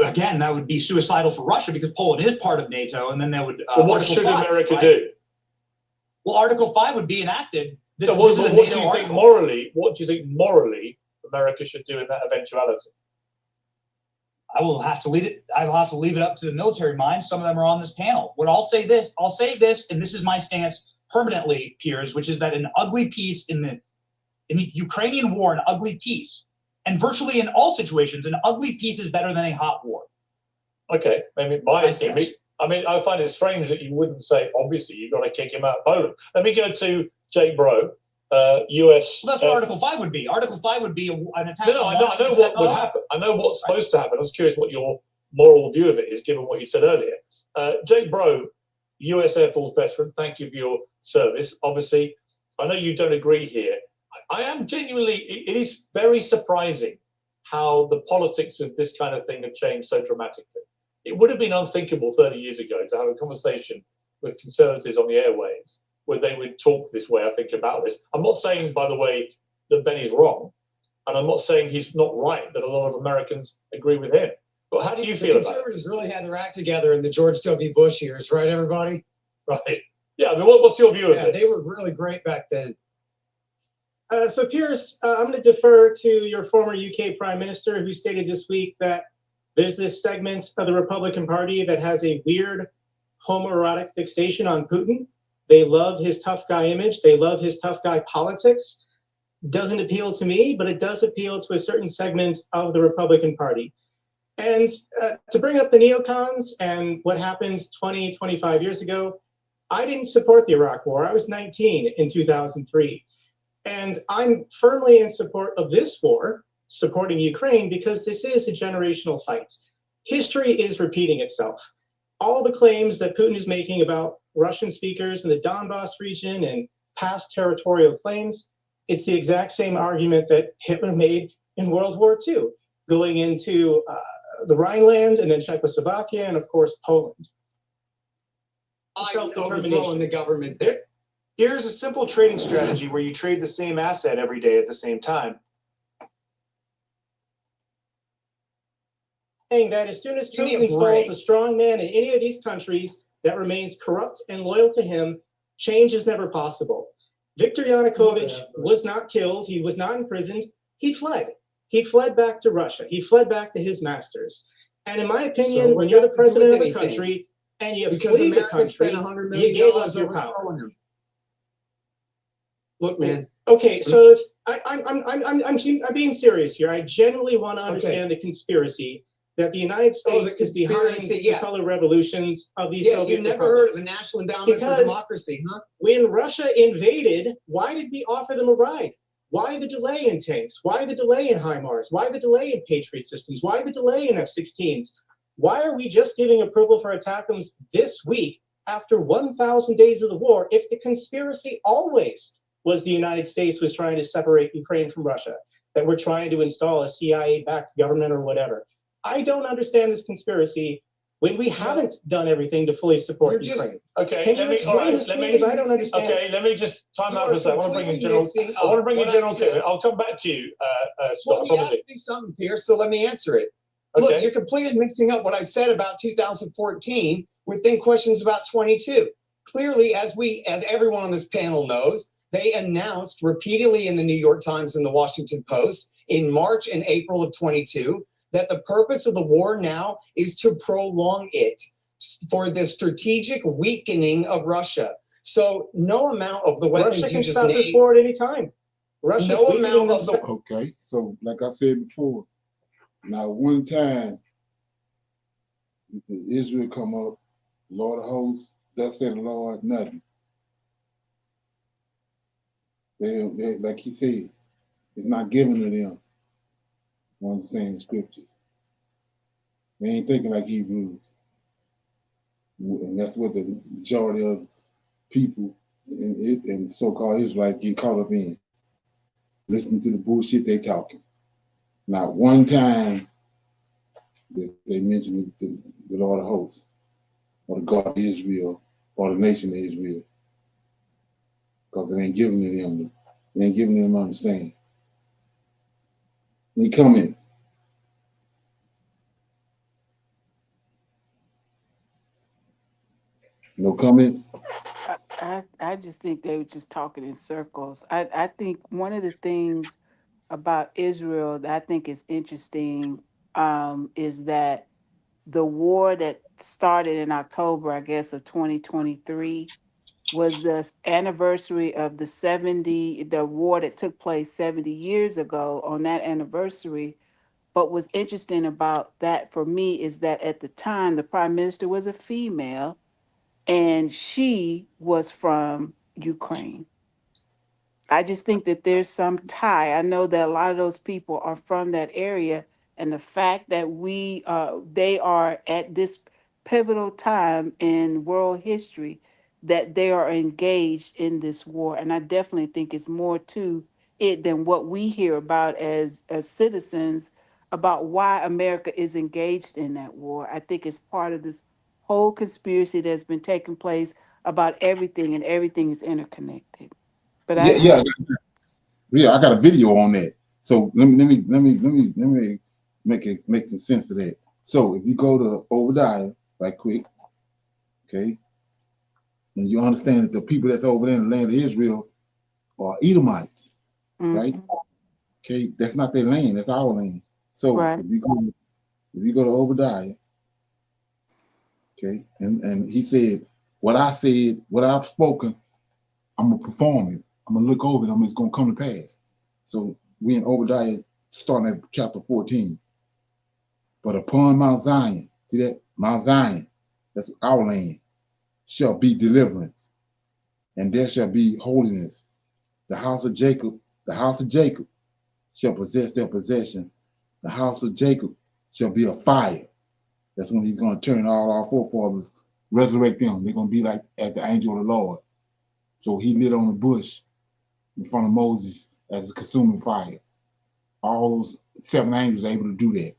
Again, that would be suicidal for Russia because Poland is part of NATO, and then that would. But what should America do? Well, Article 5 would be enacted. So what do you think morally? What do you think morally America should do in that eventuality? I will have to leave it. I will have to leave it up to the military minds. Some of them are on this panel. What I'll say this, and this is my stance permanently, peers, which is that an ugly peace in the Ukrainian war, an ugly peace, and virtually in all situations, an ugly peace is better than a hot war. Okay, I mean, I find it strange that you wouldn't say, obviously, you've got to kick him out of Poland. Let me go to Jake Bro, U.S. Well, that's what Article 5 would be. Article 5 would be an attack. No, I know what would happen. I know what's supposed to happen. I was curious what your moral view of it is, given what you said earlier. Jake Bro, U.S. Air Force veteran, thank you for your service. Obviously, I know you don't agree here. I am genuinely, it is very surprising how the politics of this kind of thing have changed so dramatically. It would have been unthinkable 30 years ago to have a conversation with conservatives on the airwaves where they would talk this way, I think, about this. I'm not saying, by the way, that Benny's wrong, And I'm not saying he's not right, that a lot of Americans agree with him. But how do you feel about it? Conservatives really had their act together in the George W. Bush years, right, everybody? Right. Yeah, I mean, what's your view of this? They were really great back then. So Piers, I'm going to defer to your former UK Prime Minister, who stated this week that there's this segment of the Republican Party that has a weird homoerotic fixation on Putin. They love his tough guy image. They love his tough guy politics. Doesn't appeal to me, but it does appeal to a certain segment of the Republican Party. And to bring up the neocons and what happened 20, 25 years ago, I didn't support the Iraq War. I was 19 in 2003. And I'm firmly in support of this war, supporting Ukraine, because this is a generational fight. History is repeating itself. All the claims that Putin is making about Russian speakers in the Donbass region and past territorial claims, it's the exact same argument that Hitler made in World War II, going into the Rhineland and then Czechoslovakia and, of course, Poland. Overthrowing the government there. Here's a simple trading strategy where you trade the same asset every day at the same time. Saying that as soon as Putin installs a strong man in any of these countries that remains corrupt and loyal to him, change is never possible. Viktor Yanukovych was not killed. He was not imprisoned. He fled. He fled back to Russia. He fled back to his masters. And in my opinion, when you're the president of a country and you flee the country, you gave up your power. Look, man. Okay, so I'm being serious here. I genuinely want to understand the conspiracy that the United States is behind the color revolutions of these Soviet you never heard of a National Endowment for Democracy, huh? When Russia invaded, why did we offer them a ride? Why the delay in tanks? Why the delay in HIMARS? Why the delay in Patriot systems? Why the delay in F-16s? Why are we just giving approval for ATACMS this week after 1,000 days of the war if the conspiracy always was the United States was trying to separate Ukraine from Russia, that we're trying to install a CIA-backed government or whatever? I don't understand this conspiracy when we haven't done everything to fully support Ukraine. Okay, Can you explain this to me? Because I don't understand. Okay, let me just time out for a second. I want to bring in General. I want to bring in General Kevin. I'll come back to you, Scott. Well, you asked me something, Pierce, so let me answer it. Okay. Look, you're completely mixing up what I said about 2014 with then questions about 22. Clearly, as everyone on this panel knows, they announced repeatedly in the New York Times and the Washington Post in March and April of 22 that the purpose of the war now is to prolong it for the strategic weakening of Russia. So no amount of the weapons Russia you can just stop named. this war at any time. Russia's No weakening amount of themselves. Okay, so like I said before, now one time the Israel come up, Lord of hosts, thus said the Lord, nothing. They like he said, it's not given to them. You understand the scriptures. They ain't thinking like Hebrews. And that's what the majority of people and so-called Israelites get caught up in. Listening to the bullshit they talking. Not one time that they mention the Lord of hosts, or the God of Israel, or the nation of Israel. Because it ain't giving to them. It ain't giving them understanding. Any comment? No comments? I just think they were just talking in circles. I think one of the things about Israel that I think is interesting is that the war that started in October, I guess, of 2023 was the anniversary of the war that took place 70 years ago on that anniversary. But what's interesting about that for me is that at the time, the prime minister was a female and she was from Ukraine. I just think that there's some tie. I know that a lot of those people are from that area, and the fact that they are at this pivotal time in world history that they are engaged in this war, and I definitely think it's more to it than what we hear about as citizens about why America is engaged in that war. I think it's part of this whole conspiracy that's been taking place about everything, and everything is interconnected. But I Yeah, just I got a video on that. So let me make some sense of that. So if you go to Obadiah right quick, okay, and you understand that the people that's over there in the land of Israel are Edomites, right? Okay, that's not their land, that's our land. So Right. if you go to Obadiah, okay, and he said, what I said, what I've spoken, I'm gonna perform it. I'm gonna look over it. It's gonna come to pass. So we in Obadiah, starting at chapter 14. But upon Mount Zion, see that? Mount Zion, that's our land, shall be deliverance, and there shall be holiness. The house of Jacob shall possess their possessions. The house of Jacob shall be a fire. That's when he's going to turn all our forefathers, resurrect them. They're going to be like at the angel of the Lord. So he lit on the bush in front of Moses as a consuming fire. All those 7 angels are able to do that.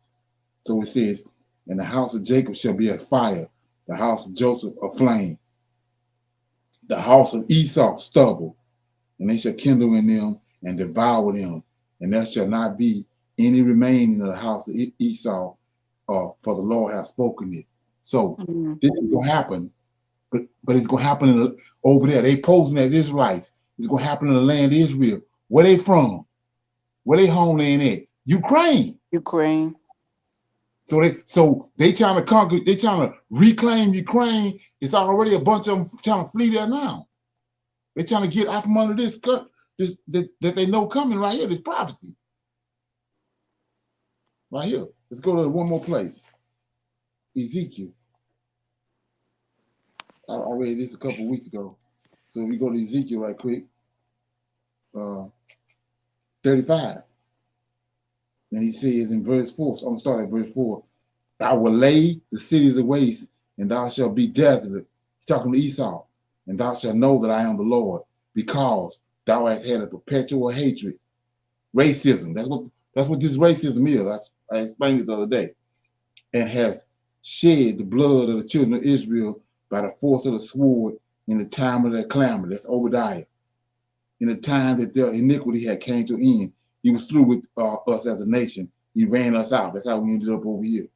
So it says, and the house of Jacob shall be a fire, the house of Joseph a flame, the house of Esau stubble, and they shall kindle in them and devour them, and there shall not be any remaining of the house of Esau, for the Lord hath spoken it. So this is going to happen, but it's going to happen over there. They posing as Israelites. It's going to happen in the land of Israel. Where they from? Where they homeland at? Ukraine. Ukraine. So they trying to conquer, they trying to reclaim Ukraine. It's already a bunch of them trying to flee there now. They're trying to get out from under this that they know coming right here, this prophecy. Right here. Let's go to one more place. Ezekiel. I read this a couple weeks ago. So if we go to Ezekiel right quick, 35. And he says in verse 4, so I'm going to start at verse 4. I will lay the cities waste, and thou shalt be desolate. He's talking to Esau. And thou shalt know that I am the Lord, because thou hast had a perpetual hatred. Racism. That's what this racism is. I explained this the other day. And has shed the blood of the children of Israel by the force of the sword in the time of their clamor. That's Obadiah. In the time that their iniquity had came to end, he was through with us as a nation. He ran us out. That's how we ended up over here.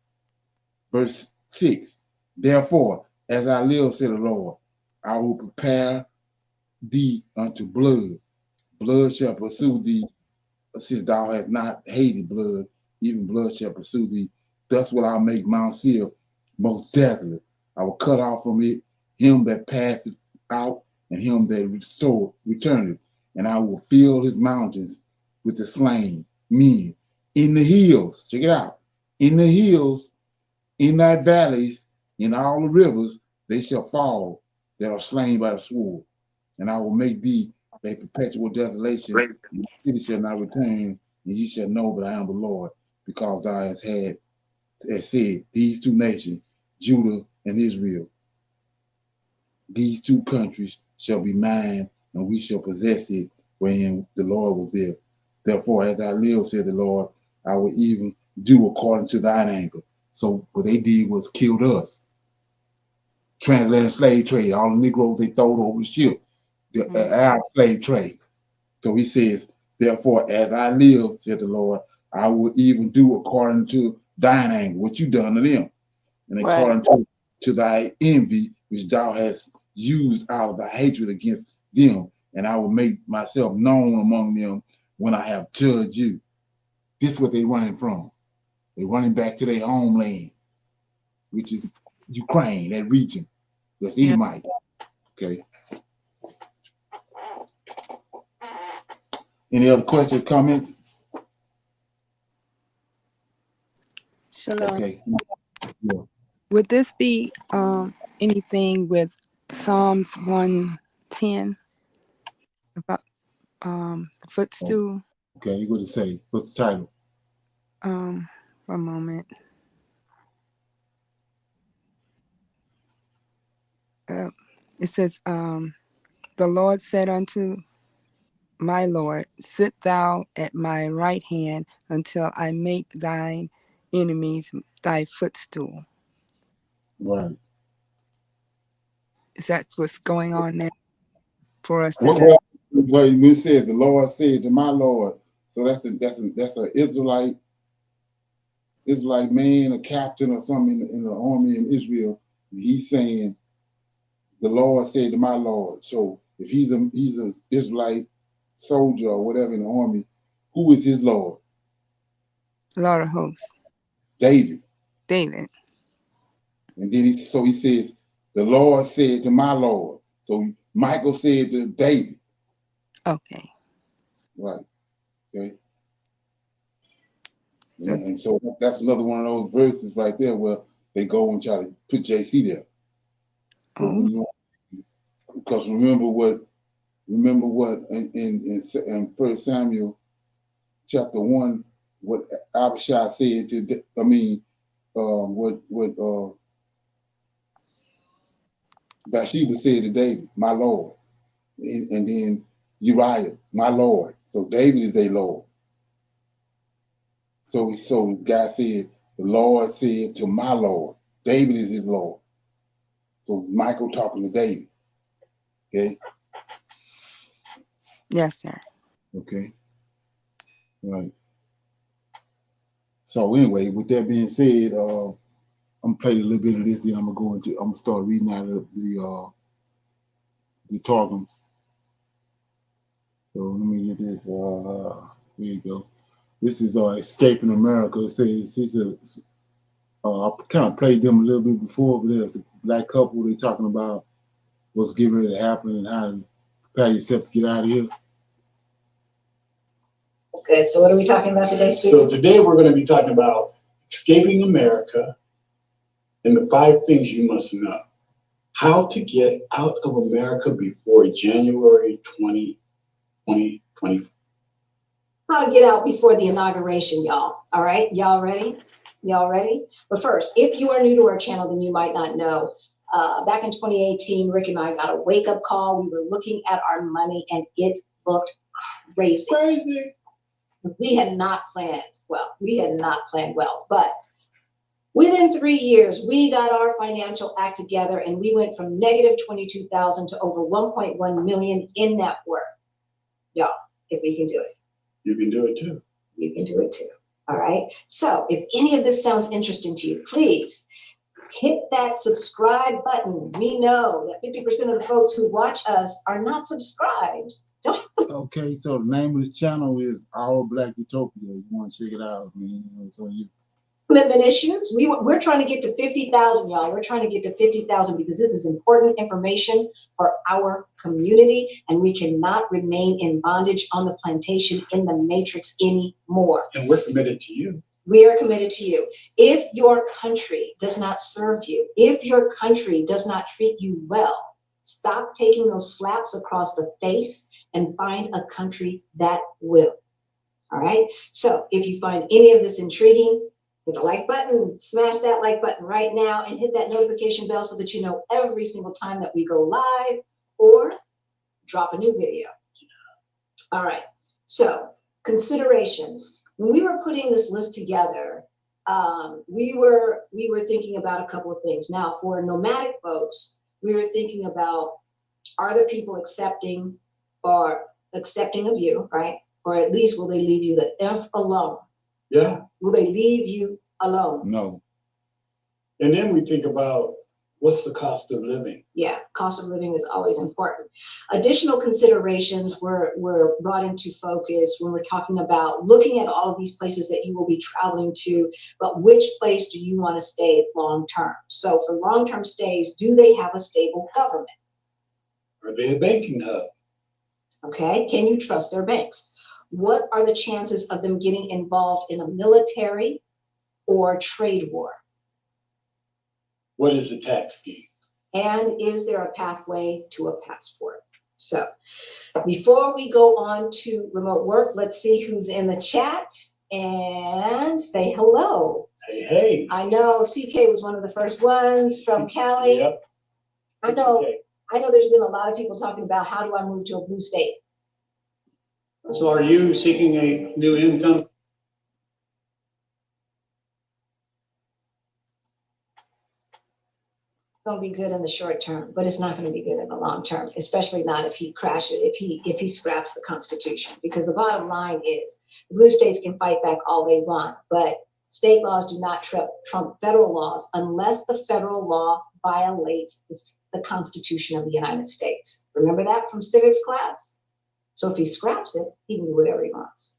Verse 6. Therefore, as I live, said the Lord, I will prepare thee unto blood. Blood shall pursue thee, since thou hast not hated blood, even blood shall pursue thee. Thus will I make Mount Seir most desolate. I will cut off from it him that passeth out, and him that returneth, and I will fill his mountains with the slain men. In the hills, check it out, in the hills, in thy valleys, in all the rivers, they shall fall that are slain by the sword. And I will make thee a perpetual desolation, and the city shall not return, and ye shall know that I am the Lord, because thou hast said, these two nations, Judah and Israel, these two countries shall be mine, and we shall possess it, wherein the Lord was there. Therefore, as I live, said the Lord, I will even do according to thine anger. So what they did was killed us. Transatlantic slave trade, all the Negroes they throwed over the ship, the Arab slave trade. So he says, therefore, as I live, said the Lord, I will even do according to thine anger, what you done to them, and according to thy envy, which thou hast used out of thy hatred against them, and I will make myself known among them when I have judged you. This is what they're running from. They're running back to their homeland, which is Ukraine, that region. That's Edomite. Okay. Any other questions, comments? Shalom. Okay. Yeah. Would this be anything with Psalms 110 about the footstool? Okay, you go to say, what's the title? One moment. It says, the Lord said unto my Lord, sit thou at my right hand until I make thine enemies thy footstool. Right. Is that what's going on now for us What today? it says, the Lord said to my Lord, So that's a Israelite man, a captain or something in the army in Israel. He's saying, the Lord said to my Lord. So if he's a Israelite soldier or whatever in the army, who is his Lord? Lord of hosts. David. David. And then he says, the Lord said to my Lord. So Michael said to David. Okay. Right. Okay. So, and so that's another one of those verses right there where they go and try to put JC there. Because remember what in 1 Samuel chapter 1, what Abishai said to, what Bathsheba said to David, my Lord. And then Uriah, my Lord. So David is their Lord. So God said, the Lord said to my Lord. David is his Lord. So Michael talking to David. Okay? Yes, sir. Okay. Right. So anyway, with that being said, I'm gonna play a little bit of this, then I'm gonna start reading out of the Targums. So let me get this. Here you go. This is Escaping America. It says I kind of played them a little bit before, but there's a black couple. They're talking about what's getting ready to happen and how to prepare yourself to get out of here. That's good. So what are we talking about today, Steve? So today we're going to be talking about escaping America and the 5 things you must know. How to get out of America before January 2024. How to get out before the inauguration, y'all. All right, y'all ready? Y'all ready? But first, if you are new to our channel, then you might not know. Back in 2018, Rick and I got a wake-up call. We were looking at our money and it looked crazy. We had not planned well, but within 3 years, we got our financial act together and we went from negative 22,000 to over 1.1 million in net worth. Y'all, if we can do it. You can do it too. You can do it too. All right. So if any of this sounds interesting to you, please hit that subscribe button. We know that 50% of the folks who watch us are not subscribed. Okay, so the name of this channel is Our Black Utopia. You want to check it out, man. So you Commitment issues. We're trying to get to 50,000, y'all. We're trying to get to 50,000 because this is important information for our community, and we cannot remain in bondage on the plantation in the matrix anymore. And we're committed to you. We are committed to you. If your country does not serve you, if your country does not treat you well, stop taking those slaps across the face and find a country that will. All right. So if you find any of this intriguing, hit the like button, smash that like button right now and hit that notification bell so that you know every single time that we go live or drop a new video. All right. So considerations. When we were putting this list together, we were thinking about a couple of things. Now, for nomadic folks, we were thinking about, are the people accepting of you, right? Or at least will they leave you the F alone? Yeah. Will they leave you alone? No. And then we think about, what's the cost of living? Yeah, cost of living is always important. Additional considerations were brought into focus when we're talking about looking at all of these places that you will be traveling to, but which place do you want to stay long term? So for long-term stays, do they have a stable government? Are they a banking hub? Okay, can you trust their banks? What are the chances of them getting involved in a military or trade war? What is the tax scheme? And is there a pathway to a passport? So before we go on to remote work, let's see who's in the chat and say hello. Hey, hey. I know CK was one of the first ones from Cali. Yep. I know there's been a lot of people talking about, how do I move to a blue state? So are you seeking a new income? going to be good in the short term, but it's not going to be good in the long term, especially not if he crashes, if he scraps the Constitution. Because the bottom line is, the blue states can fight back all they want, but state laws do not trump federal laws unless the federal law violates the Constitution of the United States. Remember that from civics class? So if he scraps it, he can do whatever he wants.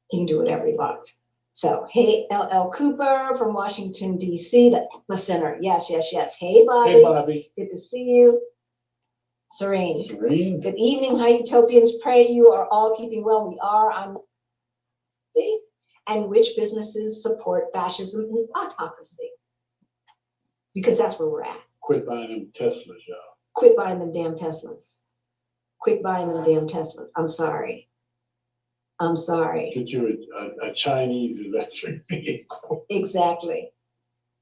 He can do whatever he wants. So, hey, LL Cooper from Washington, D.C., the Center. Yes, yes, yes. Hey, Bobby. Hey, Bobby. Good to see you. Serene. Serene. Good evening, Hi Utopians. Pray you are all keeping well. We are. I'm see. And which businesses support fascism and autocracy? Because that's where we're at. Quit buying them Teslas, y'all. Quit buying them damn Teslas. Quit buying them damn Teslas. I'm sorry. I'm sorry. Get you a Chinese electric vehicle. Exactly.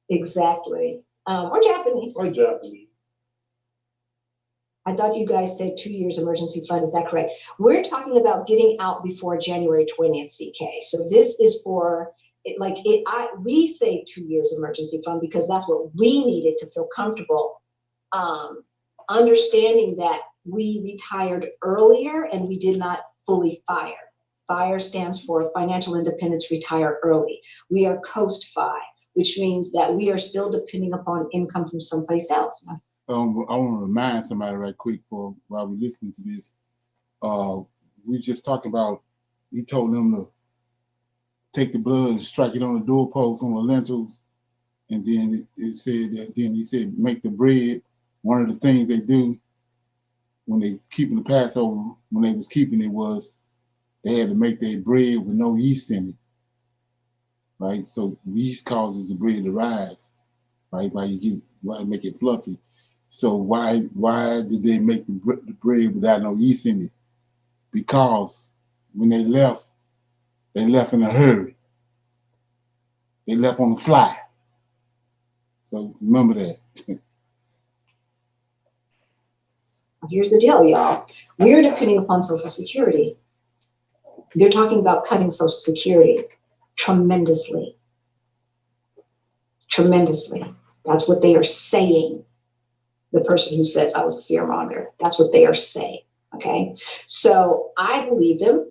Exactly. Or Japanese. Or Japanese. I thought you guys said 2 years emergency fund. Is that correct? We're talking about getting out before January 20th, CK. So this is for we say 2 years emergency fund because that's what we needed to feel comfortable. Understanding that we retired earlier and we did not fully fire. FIRE stands for Financial Independence Retire Early. We are Coast-Fi, which means that we are still depending upon income from someplace else. I want to remind somebody right quick while we're listening to this. We just talked about, he told them to take the blood and strike it on the doorposts, on the lintels, and then it said that, then he said, make the bread. One of the things they do when they keeping the Passover, when they was keeping it, was they had to make their bread with no yeast in it, right? So yeast causes the bread to rise, right? Why make it fluffy. So why did they make the bread without no yeast in it? Because when they left in a hurry. They left on the fly. So remember that. Here's the deal, y'all. We're depending upon Social Security. They're talking about cutting Social Security tremendously. Tremendously. That's what they are saying. The person who says I was a fearmonger, that's what they are saying. Okay. So I believe them.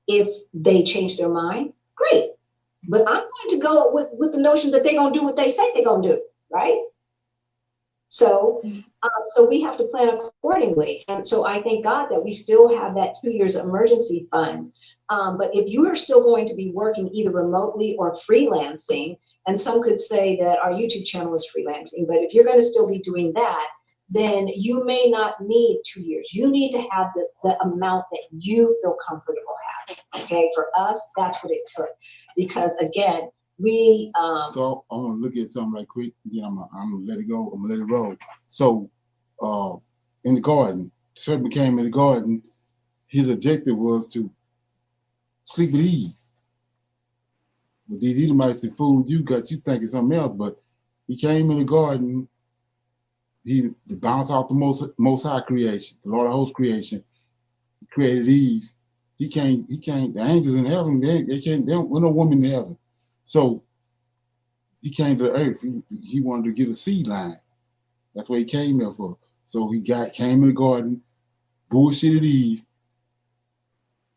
If they change their mind, great. But I'm going to go with the notion that they're going to do what they say they're going to do, right? So, so we have to plan accordingly. And so I thank God that we still have that 2 years emergency fund. But if you are still going to be working either remotely or freelancing, and some could say that our YouTube channel is freelancing, but if you're going to still be doing that, then you may not need 2 years. You need to have the amount that you feel comfortable having. Okay, for us, that's what it took. Because again, we so I want to look at something right quick. Then I'm gonna let it go. I'm gonna let it roll. So in the garden, serpent came in the garden. His objective was to sleep with Eve. But these Edomites, the food you got, you thinking something else. But he came in the garden. He bounced off the most high creation, the Lord of hosts creation. He created Eve. He can't. The angels in heaven, they can't. There's no woman in heaven. So he came to the earth. He wanted to get a seed line. That's what he came here for. So he came in the garden, bullshitted Eve,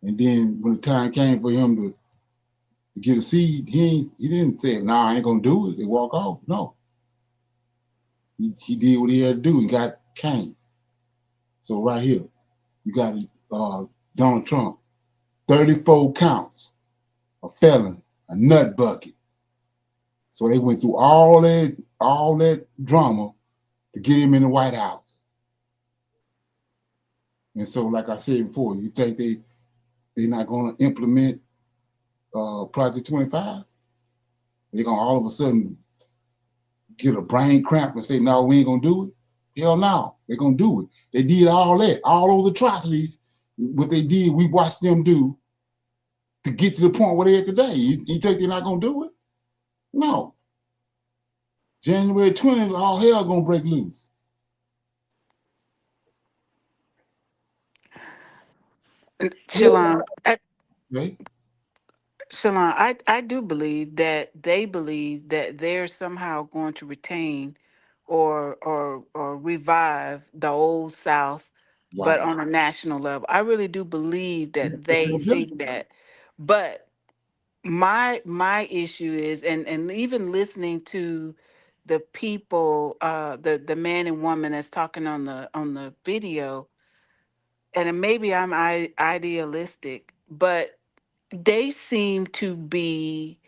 and then when the time came for him to get a seed, he didn't say, "Nah, I ain't gonna do it." They walk off. No, he did what he had to do and got Cain. So right here, you got Donald Trump, 34 counts, a felon, a nut bucket. So they went through all that drama to get him in the White House. And so, like I said before, you think they're not going to implement Project 25? They're going to all of a sudden get a brain cramp and say, no, we ain't going to do it? Hell no, they're going to do it. They did all that, all those atrocities, what they did, we watched them do to get to the point where they're at today. You think they're not going to do it? No. January 20th, all hell going to break loose. Shalom. Right? Shalom, I do believe that they believe that they're somehow going to retain or revive the old South, but Right. on a national level. I really do believe that they Accountability. think that. But my issue is, and even listening to the people, the man and woman that's talking on the video, and then maybe I'm idealistic, but they seem to be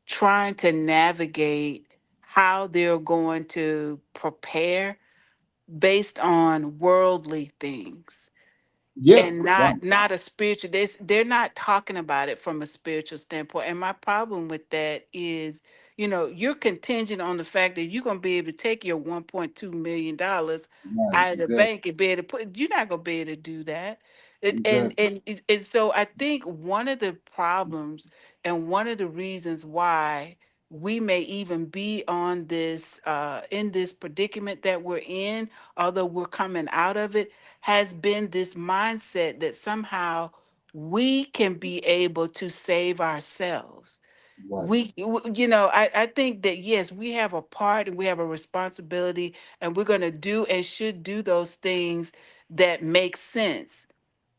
trying to navigate how they're going to prepare based on worldly things Yeah. and Right. not a spiritual. They're not talking about it from a spiritual standpoint, and my problem with that is, you're contingent on the fact that you're going to be able to take your $1.2 million Right. out of the Exactly. bank and be able to put. You're not going to be able to do that. and and Exactly. and, and so I think one of the problems and one of the reasons why we may even be on this in this predicament that we're in, although we're coming out of it, has been this mindset that somehow we can be able to save ourselves. Right. I think that yes, we have a part and we have a responsibility, and we're going to do and should do those things that make sense.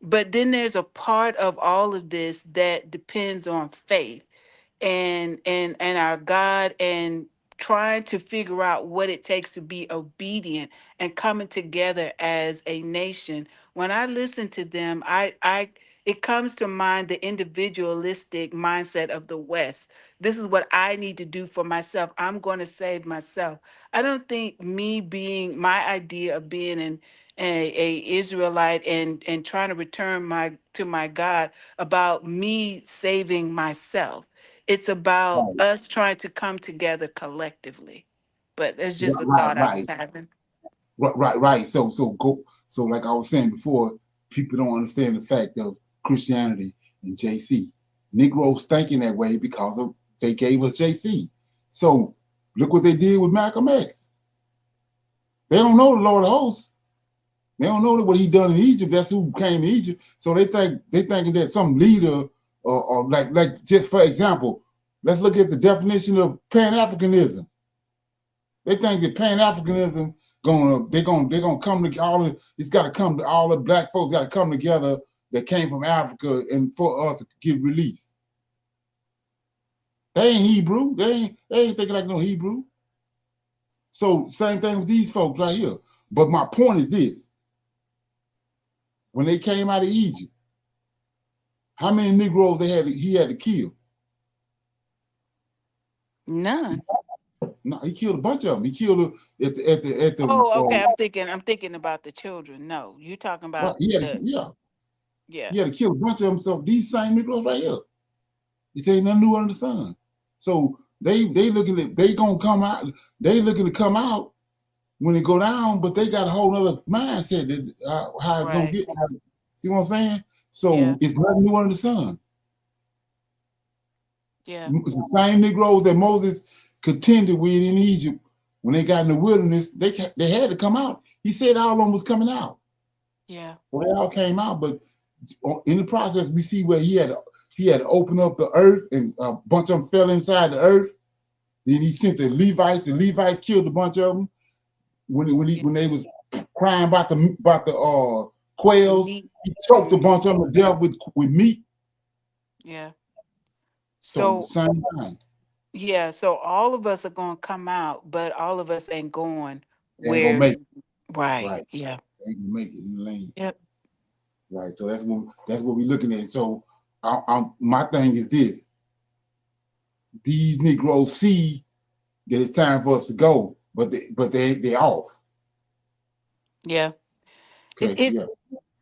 But then there's a part of all of this that depends on faith and our God, and trying to figure out what it takes to be obedient and coming together as a nation. When I listen to them, I it comes to mind the individualistic mindset of the West. This is what I need to do for myself. I'm going to save myself. I don't think me being my idea of being a Israelite and trying to return my to my God about me saving myself. It's about Right. us trying to come together collectively. But it's just a Right. thought I was Right. having. Right. Right. Right. So like I was saying before, people don't understand the fact of Christianity and JC. Negroes thinking that way because of they gave us JC. So look what they did with Malcolm X. They don't know the Lord of hosts. They don't know what he done in Egypt. That's who came to Egypt. So they thinking that some leader or like just for example, let's look at the definition of Pan Africanism. They think that Pan Africanism they're gonna come to all of it's got to come to all the black folks got to come together that came from Africa and for us to get released. They ain't Hebrew. They ain't thinking like no Hebrew. So same thing with these folks right here. But my point is this: when they came out of Egypt, how many Negroes he had to kill? None. No, he killed a bunch of them. He killed at the Oh, okay. I'm thinking about the children. No, you're talking right. about He had to, the yeah, yeah. he had to kill a bunch of them. So these same Negroes right here, he ain't nothing new under the sun. So they looking at they gonna come out. They looking to come out when it go down, but they got a whole other mindset that how it's gonna Right. get. See what I'm saying? Yeah. So it's nothing new under the sun. Yeah. It's the same Negroes that Moses contended with in Egypt when they got in the wilderness. They had to come out. He said all of them was coming out. Yeah. So they all came out, but in the process, we see where he had to open up the earth, and a bunch of them fell inside the earth. Then he sent the Levites. The Levites killed a bunch of them Yeah. when they was crying about the The quails. meat. He choked a Hmm. bunch of them to death with meat. Yeah. So So same thing. yeah. So all of us are going to come out, but all of us ain't going They ain't gonna where. make it. Right. Right. Yeah. They ain't gonna make it in the lane. Yep. Right. So that's what we're looking at. So my thing is this: these Negroes see that it's time for us to go, but they off. Yeah. It Okay. it Yeah.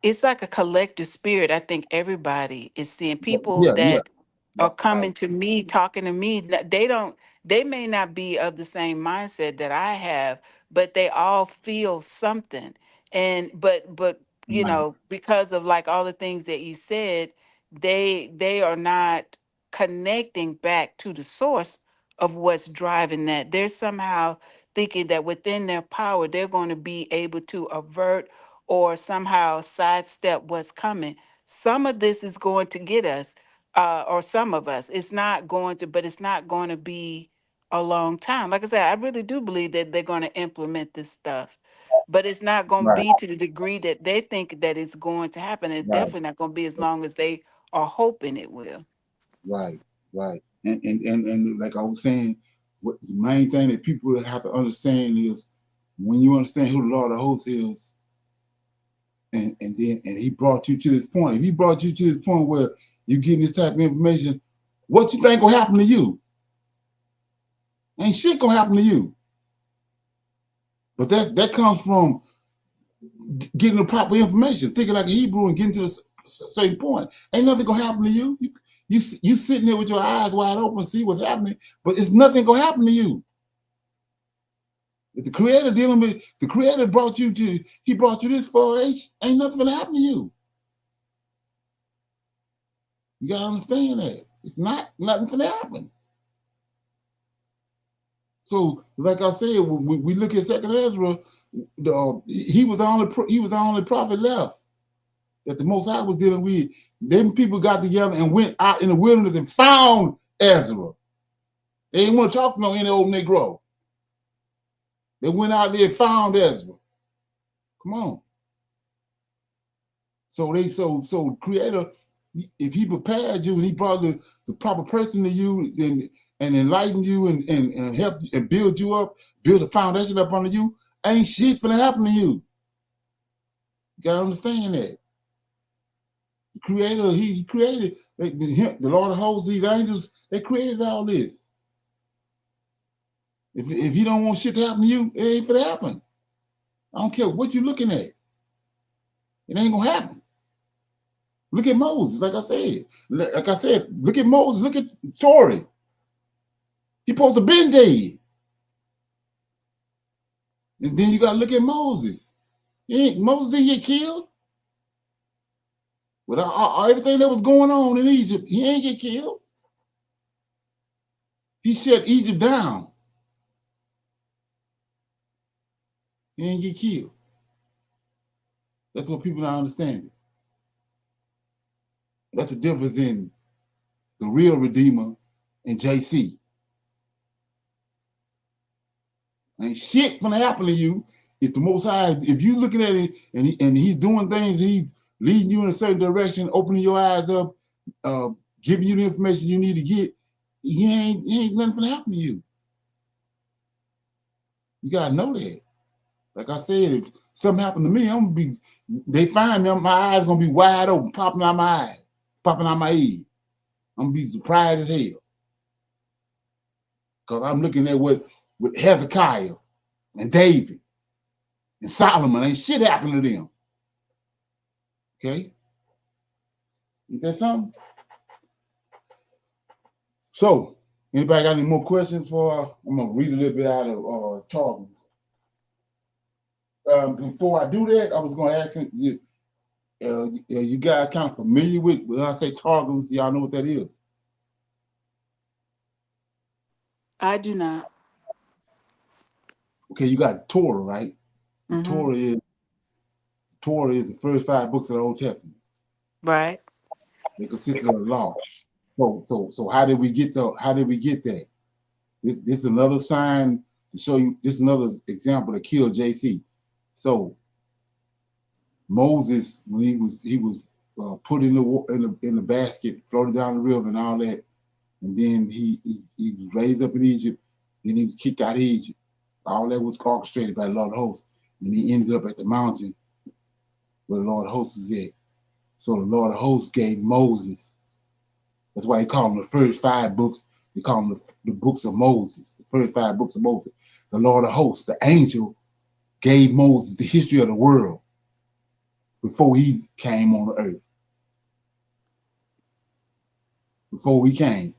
it's like a collective spirit. I think everybody is seeing people Yeah. Yeah. that are Right. coming to me, talking to me. They don't, they may not be of the same mindset that I have, but they all feel something. And but Right. because of like all the things that you said, they are not connecting back to the source of what's driving that. They're somehow thinking that within their power, they're going to be able to avert or somehow sidestep what's coming. Some of this is going to get us, or some of us. It's not going to, but it's not going to be a long time. Like I said, I really do believe that they're going to implement this stuff, but it's not going to Right, be to the degree that they think that it's going to happen. It's right, definitely not going to be as long as they are hoping it will. right, right. And like I was saying, what the main thing that people have to understand is when you understand who the Lord of hosts is, and he brought you to this point. If he brought you to this point where you're getting this type of information, what you think will happen to you? Ain't shit gonna happen to you. But that comes from getting the proper information, thinking like a Hebrew and getting to a certain point. Ain't nothing gonna happen to you. You sitting there with your eyes wide open, see what's happening, but it's nothing gonna happen to you. If the Creator dealing with the Creator brought you to, He brought you this far, ain't nothing gonna happen to you. You gotta understand that it's nothing gonna happen. So, like I said, we look at Second Ezra. He was the only prophet left that the Most High was dealing with. Then people got together and went out in the wilderness and found Ezra. They didn't want to talk to any old Negro. They went out there and found Ezra. Come on. So Creator, if He prepared you and He brought the proper person to you and enlightened you and helped and build you up, build a foundation up under you, ain't shit gonna happen to you. You gotta understand that. The Creator, He created the Lord of hosts, these angels, they created all this. If He don't want shit to happen to you, it ain't gonna happen. I don't care what you're looking at. It ain't gonna happen. Look at Moses, like I said, look at Moses, look at Tory. He supposed to been dead. And then you gotta look at Moses. Moses didn't get killed. With everything that was going on in Egypt, he ain't get killed. He shut Egypt down. He ain't get killed. That's what people don't understand. That's the difference in the real Redeemer and JC. Ain't shit gonna happen to you if the Most High, if you looking at it and he's doing things, he's leading you in a certain direction, opening your eyes up, giving you the information you need to get, ain't nothing gonna happen to you. You gotta know that. Like I said, if something happened to me, they find me, my eyes gonna be wide open, popping out my eyes, popping out my head. I'm gonna be surprised as hell. Because I'm looking at what Hezekiah and David and Solomon, ain't shit happened to them. Okay? Is that something? So, anybody got any more questions for? I'm gonna read a little bit out of Targums. Before I do that, I was gonna ask you, you guys kind of familiar with when I say Targums? Y'all know what that is? I do not. Okay, you got Torah, right? Mm-hmm. Torah is the first 5 books of the Old Testament. Right. They consist of the law. So how did we get that? This is another sign to show you. This is another example to kill JC. So Moses, when he was put in the basket, floated down the river and all that, and then he was raised up in Egypt. Then he was kicked out of Egypt. All that was orchestrated by the Lord of hosts, and he ended up at the mountain where the Lord of hosts was at. So the Lord of hosts gave Moses. That's why they call them the first 5 books. They call them the books of Moses, the first 5 books of Moses. The Lord of hosts, the angel, gave Moses the history of the world before he came on the earth. Before he came.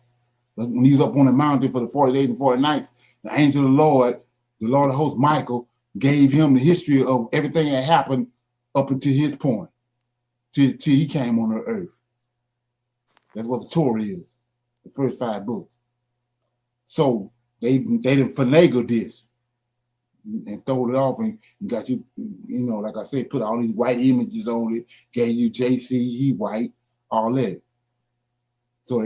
When he was up on the mountain for the 40 days and 40 nights, the angel of the Lord of hosts, Michael, gave him the history of everything that happened up until his point, till he came on the earth. That's what the Torah is, the first 5 books. So they didn't finagle this and throw it off and got you, like I said, put all these white images on it, gave you JC, he white, all that. So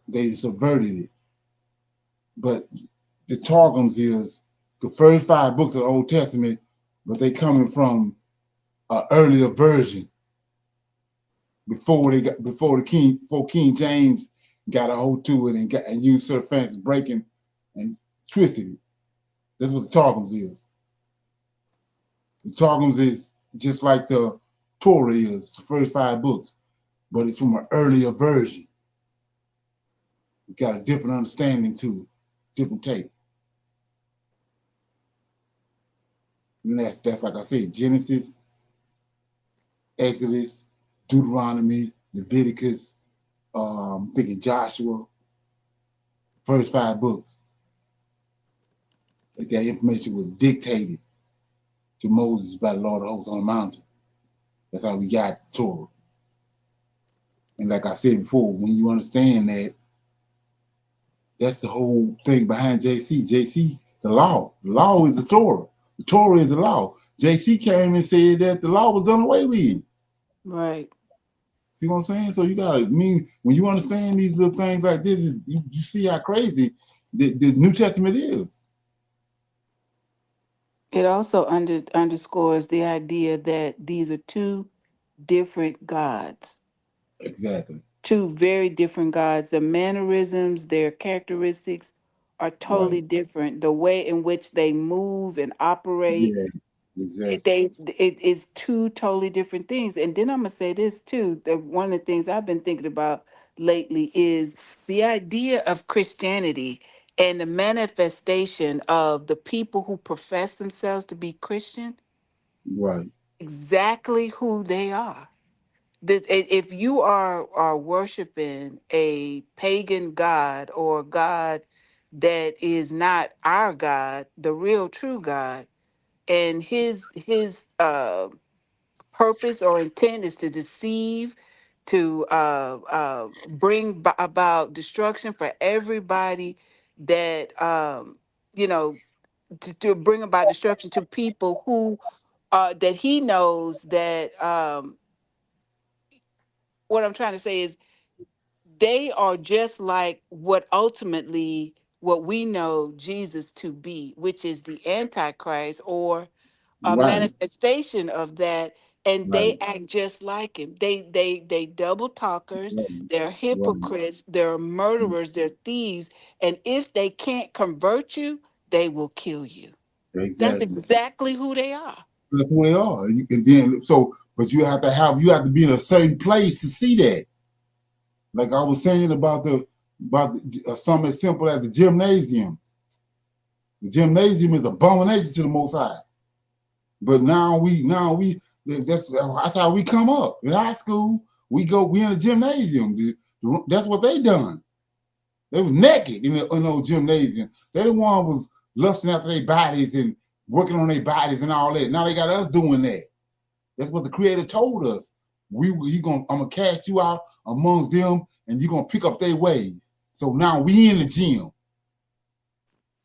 they subverted it. But the Targums is the first 5 books of the Old Testament, but they coming from an earlier version before King James got a hold to it and used Sir Francis Bacon and twisted it. That's what the Targums is. The Targums is just like the Torah is, the first 5 books, but it's from an earlier version. It got a different understanding to it, different take. And that's like I said, Genesis, Exodus, Deuteronomy, Leviticus, thinking Joshua, first 5 books. That information was dictated to Moses by the Lord of hosts on the mountain. That's how we got the Torah. And like I said before, when you understand that, that's the whole thing behind JC. JC, the law. The law is the Torah. The Torah is the law. JC came and said that the law was done away with. Right. See what I'm saying? So you gotta when you understand these little things like this, you see how crazy the New Testament is. It also underscores the idea that these are 2 different gods. Exactly. 2 very different gods. The mannerisms, their characteristics are totally different. The way in which they move and operate, Yeah, exactly. it is 2 totally different things. And then I'm gonna say this too, that one of the things I've been thinking about lately is the idea of Christianity and the manifestation of the people who profess themselves to be Christian, Right. exactly who they are. If you are worshiping a pagan god or a god that is not our God, the real true God, and his purpose or intent is to deceive, to bring about destruction for everybody that you know to bring about destruction to people who that he knows that what I'm trying to say is they are just like what we know Jesus to be, which is the Antichrist or a Right. manifestation of that, and they Right. act just like him. They double talkers, Right. they're Right. hypocrites, they're murderers, they're thieves, and if they can't convert you, they will kill you. That's Exactly. exactly who they are. That's who they are. And then but you have to be in a certain place to see that. Like I was saying about something as simple as the gymnasium. The gymnasium is abomination to the Most High. But now we that's how we come up. In high school, we in the gymnasium. That's what they done. They was naked in those gymnasium. They the one was lusting after their bodies and working on their bodies and all that. Now they got us doing that. That's what the Creator told us. I'm gonna cast you out amongst them, and you're gonna pick up their ways. So now we in the gym.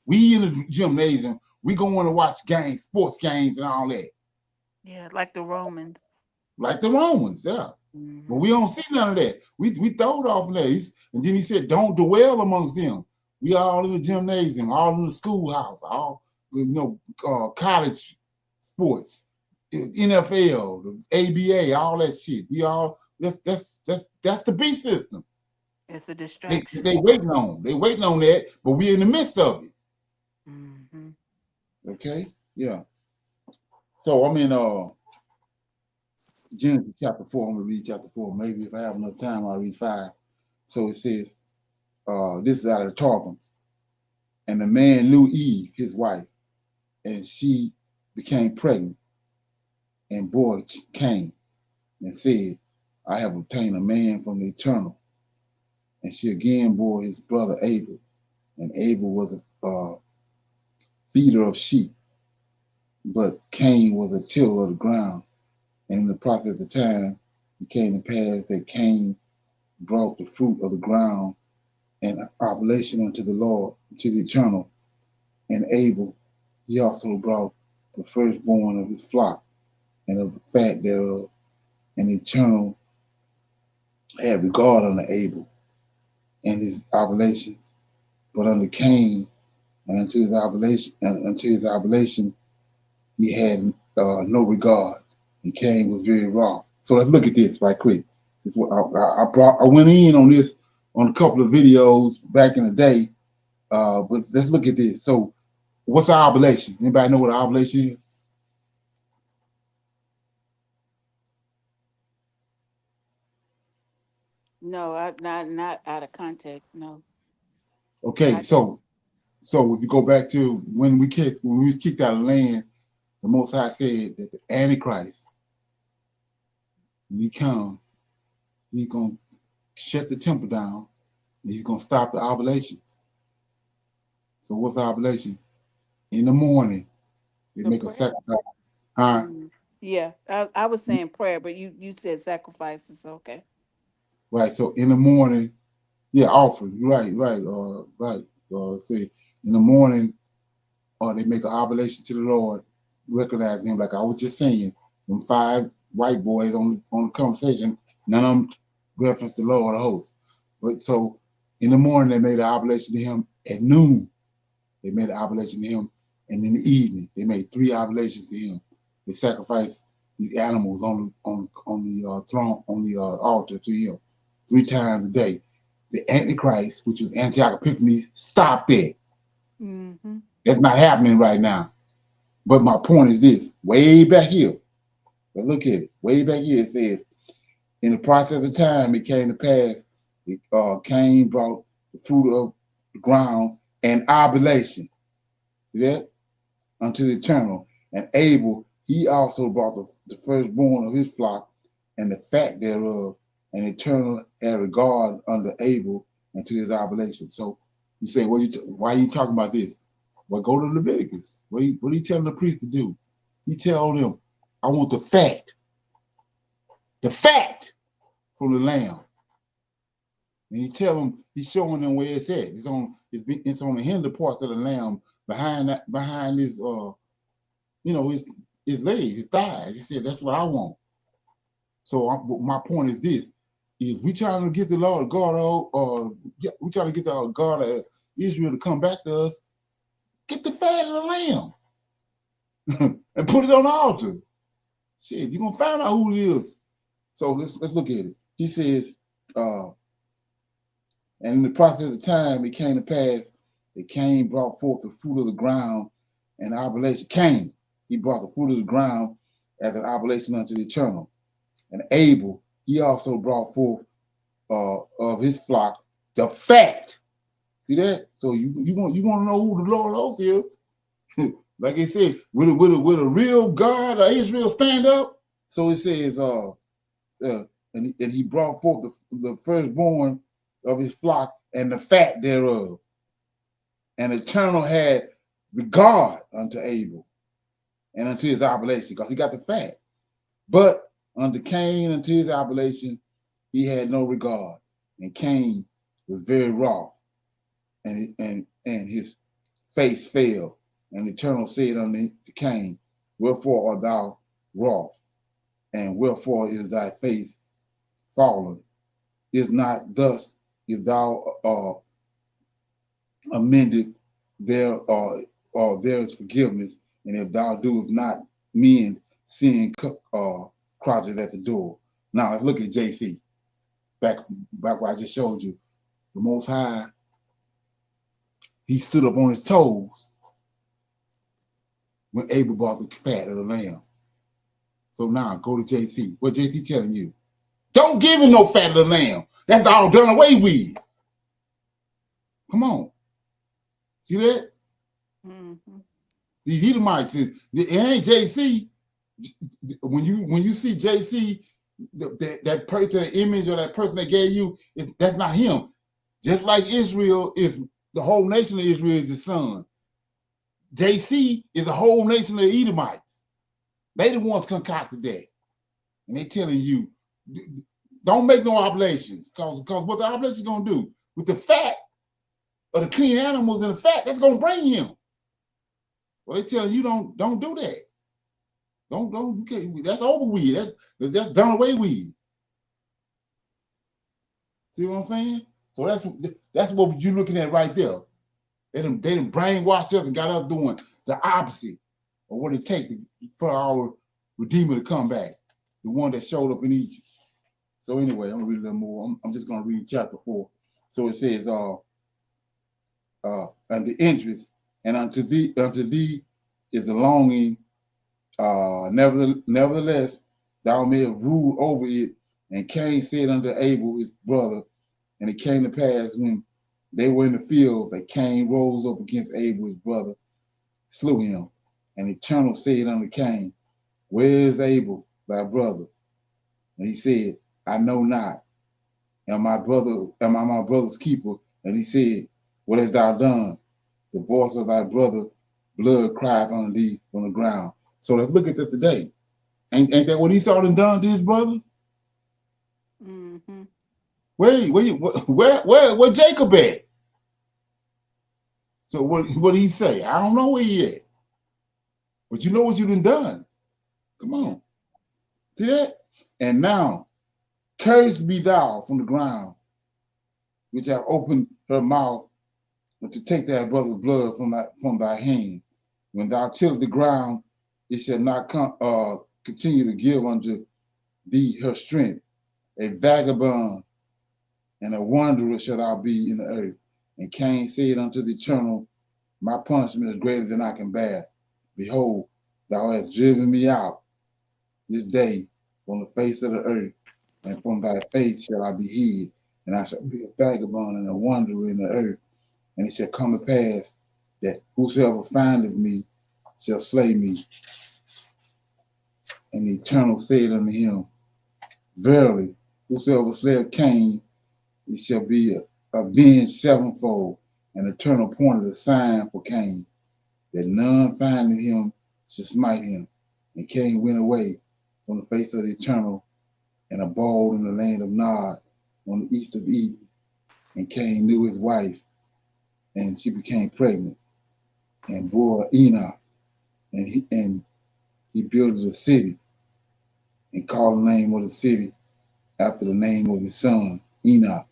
We in the gymnasium. We going to watch games, sports games, and all that. Yeah, like the Romans. Like the Romans, yeah. But we don't see none of that. We throw it off of that. And then he said, don't dwell amongst them. We all in the gymnasium, all in the schoolhouse, all college sports, NFL, the ABA, all that shit. We all that's the B system. It's a They distraction. they waiting on. They waiting on that, but we're in the midst of it. Okay? Yeah. So I'm in Genesis chapter 4. I'm gonna read chapter 4. Maybe if I have enough time, I'll read 5. So it says, this is out of the Targums. And the man knew Eve, his wife, and she became pregnant and bore Cain and said, I have obtained a man from the eternal. And she again bore his brother Abel, and Abel was a feeder of sheep, but Cain was a tiller of the ground. And in the process of time, it came to pass that Cain brought the fruit of the ground and oblation unto the Lord, to the eternal. And Abel, he also brought the firstborn of his flock and of the fat thereof. And the eternal had regard unto Abel and his oblations, but unto Cain and until his oblation, he had no regard. And Cain was very wrong. So let's look at this right quick. This what I went in on this on a couple of videos back in the day, but let's look at this. So, what's the oblation? Anybody know what an oblation is? No, not out of context. No. Okay, so if you go back to when we was kicked out of the land, the Most High said that the Antichrist, when he come, he's gonna shut the temple down, and he's gonna stop the oblations. So what's the oblation? In the morning, they make a sacrifice. Huh? Yeah, I was saying prayer, but you said sacrifices. Okay. Right. So in the morning, yeah, offering. Right. Right. Say in the morning, they make an oblation to the Lord, recognize him. Like I was just saying, them 5 white boys on the conversation, none of them reference the Lord of hosts. But so in the morning, they made an oblation to him. At noon, they made an oblation to him. And in the evening, they made 3 oblations to him. They sacrificed these animals on the throne, on the altar to him 3 times a day. The Antichrist, which was Antioch Epiphanes, stopped that. Mm-hmm. That's not happening right now. But my point is this: way back here, let's look at it. Way back here, it says, in the process of time, it came to pass. Cain brought the fruit of the ground and oblation. See that? Unto the eternal. And Abel, he also brought the firstborn of his flock and the fat thereof, and eternal had regard unto Abel and to his oblation. So you say, why are you talking about this? Well, go to Leviticus. What are you telling the priest to do? He tell them, I want the fat from the lamb. And he tell them, he's showing them where it's at. It's on the hinder parts of the lamb behind his his legs, his thighs. He said, that's what I want. So my point is this: if we trying to get the Lord God, we trying to get the God of Israel to come back to us, get the fat of the lamb and put it on the altar. Shit, you're gonna find out who it is. So let's look at it. He says, and in the process of time, it came to pass that Cain brought forth the fruit of the ground and oblation. Cain, he brought the fruit of the ground as an oblation unto the eternal. And Abel, he also brought forth of his flock the fat. See that? So you want to know who the Lord of hosts is? Like I said, with a real God of Israel stand up. So it says, and he brought forth the firstborn of his flock and the fat thereof. And Eternal had regard unto Abel and unto his oblation, because he got the fat. But unto Cain, unto his oblation, he had no regard. And Cain was very wroth, and his face fell. And Eternal said unto Cain, wherefore art thou wroth? And wherefore is thy face fallen? Is not thus if thou amended there is forgiveness, and if thou doest not mend, sin crouches at the door. Now let's look at JC. Back where I just showed you. The Most High, he stood up on his toes when Abel brought the fat of the lamb. So now go to JC. What JC telling you? Don't give him no fat of the lamb. That's all done away with. Come on. See that? Mm-hmm. These Edomites, it ain't JC. When you see JC, that person, the image or that person that gave you, that's not him. Just like Israel is, the whole nation of Israel is the son. JC is the whole nation of the Edomites. They the ones concocted that. And they telling you, don't make no oblations, because what the oblation gonna do? With the fat of the clean animals and the fat, that's gonna bring him. Well, they telling you don't do that. Don't that's over with. That's done away with. See what I'm saying? So that's what you're looking at right there. They done brainwashed us and got us doing the opposite of what it takes for our Redeemer to come back, the one that showed up in Egypt. So anyway, I'm gonna read a little more. I'm just gonna read chapter 4. So it says, and the interest, and unto thee is the longing. Nevertheless, thou may have ruled over it. And Cain said unto Abel his brother, and it came to pass when they were in the field that Cain rose up against Abel his brother, slew him. And Eternal said unto Cain, where is Abel thy brother? And he said, I know not. Am I my brother's keeper? And he said, what hast thou done? The voice of thy brother blood crieth unto thee from the ground. So let's look at this today. Ain't that what Esau done to his brother? Mm-hmm. Where Jacob at? So what did he say? I don't know where he at. But you know what you done. Come on. Yeah. See that? And now, cursed be thou from the ground, which have opened her mouth to take thy brother's blood from thy hand. When thou tillest the ground, it shall not continue to give unto thee her strength. A vagabond and a wanderer shall thou be in the earth. And Cain said unto the Eternal, my punishment is greater than I can bear. Behold, thou hast driven me out this day from the face of the earth, and from thy face shall I be hid, and I shall be a vagabond and a wanderer in the earth. And it shall come to pass that whosoever findeth me shall slay me. And the Eternal said unto him, verily, whosoever slayeth Cain, it shall be avenged sevenfold. And the Eternal pointed a sign for Cain, that none finding him should smite him. And Cain went away from the face of the Eternal and abode in the land of Nod on the east of Eden. And Cain knew his wife, and she became pregnant and bore Enoch. And he built a city and called the name of the city after the name of his son, Enoch.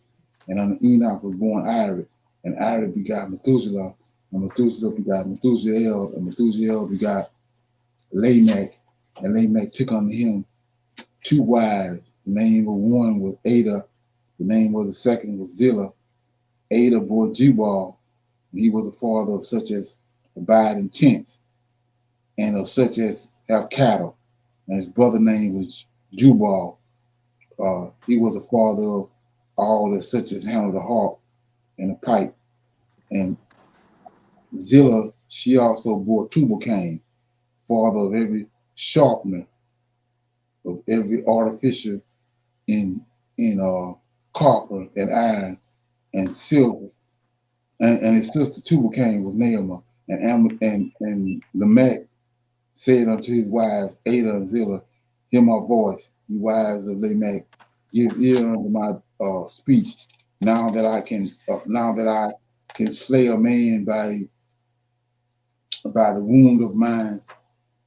And unto Enoch was born Irid, and Irid begot Methuselah, and Methuselah begot Methusael, and Methusael begot Lamech, and Lamech took unto him 2 wives. The name of one was Ada, the name of the second was Zillah. Ada bore Jubal, and he was the father of such as abide in tents, and of such as have cattle. And his brother name was Jubal. He was the father of all that such as handle the harp and the pipe. And Zillah, she also bore Tubal-Cain, father of every sharpener, of every artificer in copper and iron and silver. And his sister Tubal-Cain was Naamah. And Lamech said unto his wives, Ada and Zillah, hear my voice, you wives of Lamech, give ear unto my speech. Now that I can slay a man by the wound of mine,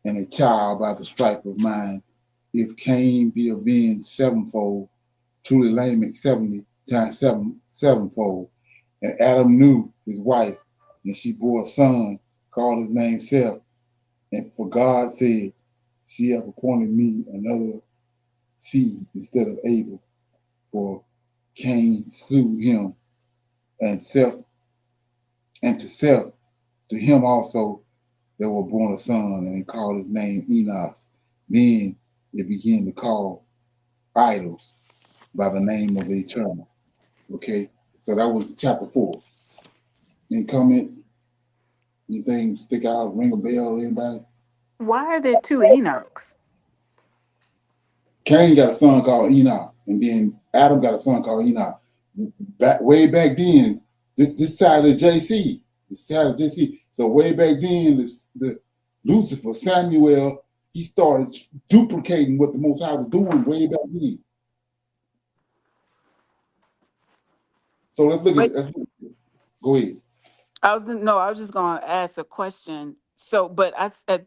and a child by the stripe of mine. If Cain be avenged sevenfold, truly Lamech 70 times sevenfold. And Adam knew his wife, and she bore a son, called his name Seth. And for God said, she hath appointed me another seed instead of Abel, for Cain slew him, and to him also there were born a son, and he called his name Enoch. Then it began to call idols by the name of the Eternal. Okay, so that was chapter 4. Any comments? Anything stick out, ring a bell, anybody? Why are there 2 Enochs? Cain got a son called Enoch, and then Adam got a son called Enoch. Way back then, this side of JC, So way back then, the Lucifer, Samuel, he started duplicating what the Most High was doing way back then. So let's look at it. Go ahead. I was just going to ask a question. So, but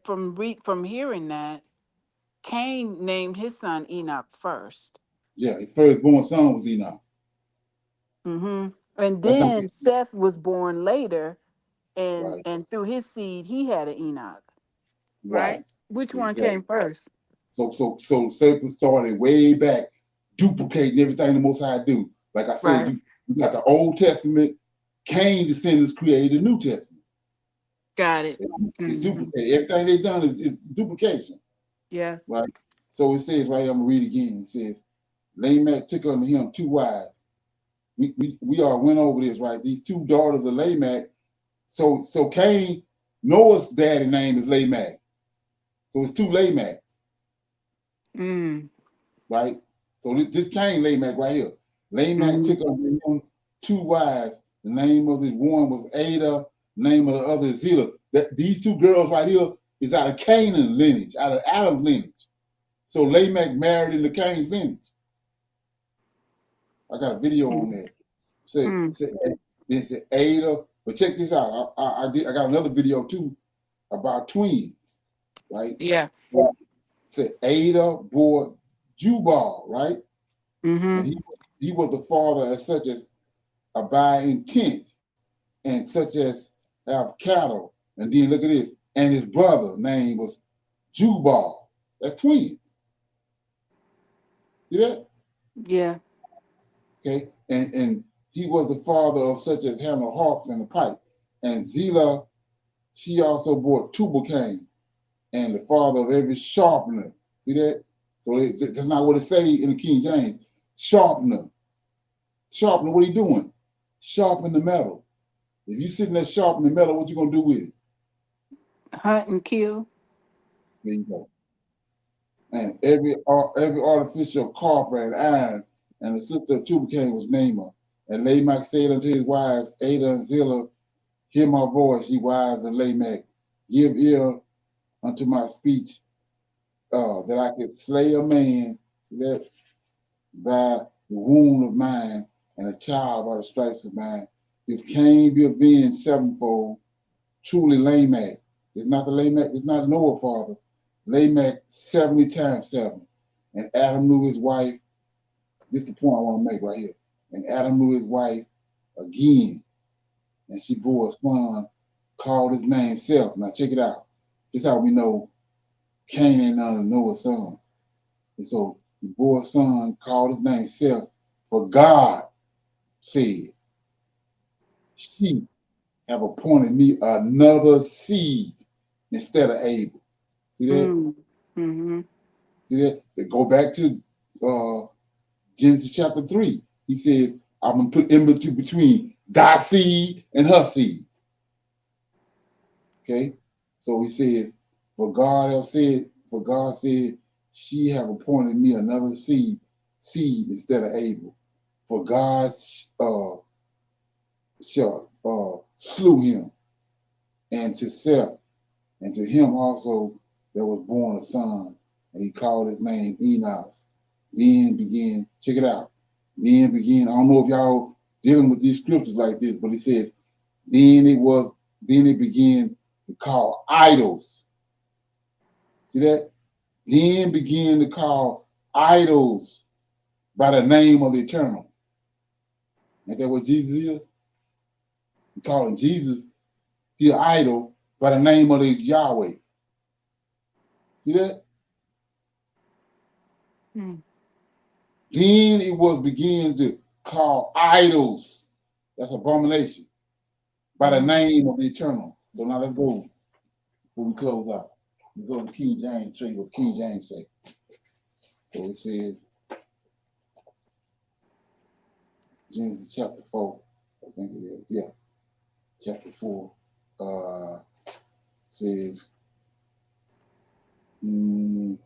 from hearing that, Cain named his son Enoch first. Yeah, his firstborn son was Enoch. Mm-hmm. And then Seth was born later, and Right. and through his seed he had an Enoch, Right. right? Which one Exactly. came first? So the serpent started way back, duplicating everything the Most High do. Like I said, Right. you got the Old Testament. Cain descendants created the New Testament. Got it. It's Hmm. duplicated. Everything they've done is duplication. Yeah. Right. So it says right here, I'm gonna read again. It says, Lamech took unto him 2 wives. We all went over this, right? These 2 daughters of Lamech. So Cain, Noah's daddy name is Lamech. So it's 2 Lamechs, Mm. right? So this Cain Lamech right here. Lamech Hmm. took unto him 2 wives. The name of his one was Ada, name of the other is Zillah. These 2 girls right here is out of Canaan lineage, out of Adam's lineage. So Lamech married into Cain's lineage. I got a video on that. It's Ada, but check this out. I got another video too about twins, right? Yeah. So said Ada bore Jubal, right? Hmm. And he was the father as such as abide in tents and such as have cattle. And then look at this. And his brother name was Jubal. That's twins. See that? Yeah. Okay. And he was the father of such as handle harps and the pipe. And Zillah, she also bore Tubal-Cain and the father of every sharpener. See that? So that's not what it say in the King James. Sharpener. Sharpener, what are you doing? Sharpen the metal. If you sitting there sharpening the metal, what you gonna do with it? Hunt and kill. There you go. And every artificial copper and iron, and the sister of Tubal-Cain was Naamah. And Lamech said unto his wives, Ada and Zillah, hear my voice, ye wives of Lamech. Give ear unto my speech, that I could slay a man that by the wound of mine, and a child by the stripes of mine. If Cain be avenged sevenfold, truly Lamech. It's not the Lamech, it's not Noah's father. Lamech 70 times 7. And Adam knew his wife. This is the point I want to make right here. And Adam knew his wife again, and she bore a son, called his name Seth. Now check it out. This is how we know Cain ain't none of Noah's son. And so he bore a son, called his name Seth, for God said, she have appointed me another seed instead of Abel. See that? Mm-hmm. See that? They go back to Genesis chapter 3. He says, I'm going to put enmity between thy seed and her seed. Okay? So he says, for God said, she have appointed me another seed instead of Abel. For God slew him, and to Seth, and to him also there was born a son, and he called his name Enos. Then began, check it out. Then began, I don't know if y'all dealing with these scriptures like this, but it says, then it began to call idols. See that? Then began to call idols by the name of the eternal. Ain't that what Jesus is? We calling Jesus, he an idol by the name of the Yahweh. See that? Mm. Then it was beginning to call idols. That's abomination. By the name of the eternal. So now let's go before we close out. We go to King James, show you what King James say. So it says, Genesis chapter 4, I think it is. Yeah. Chapter 4 says, let me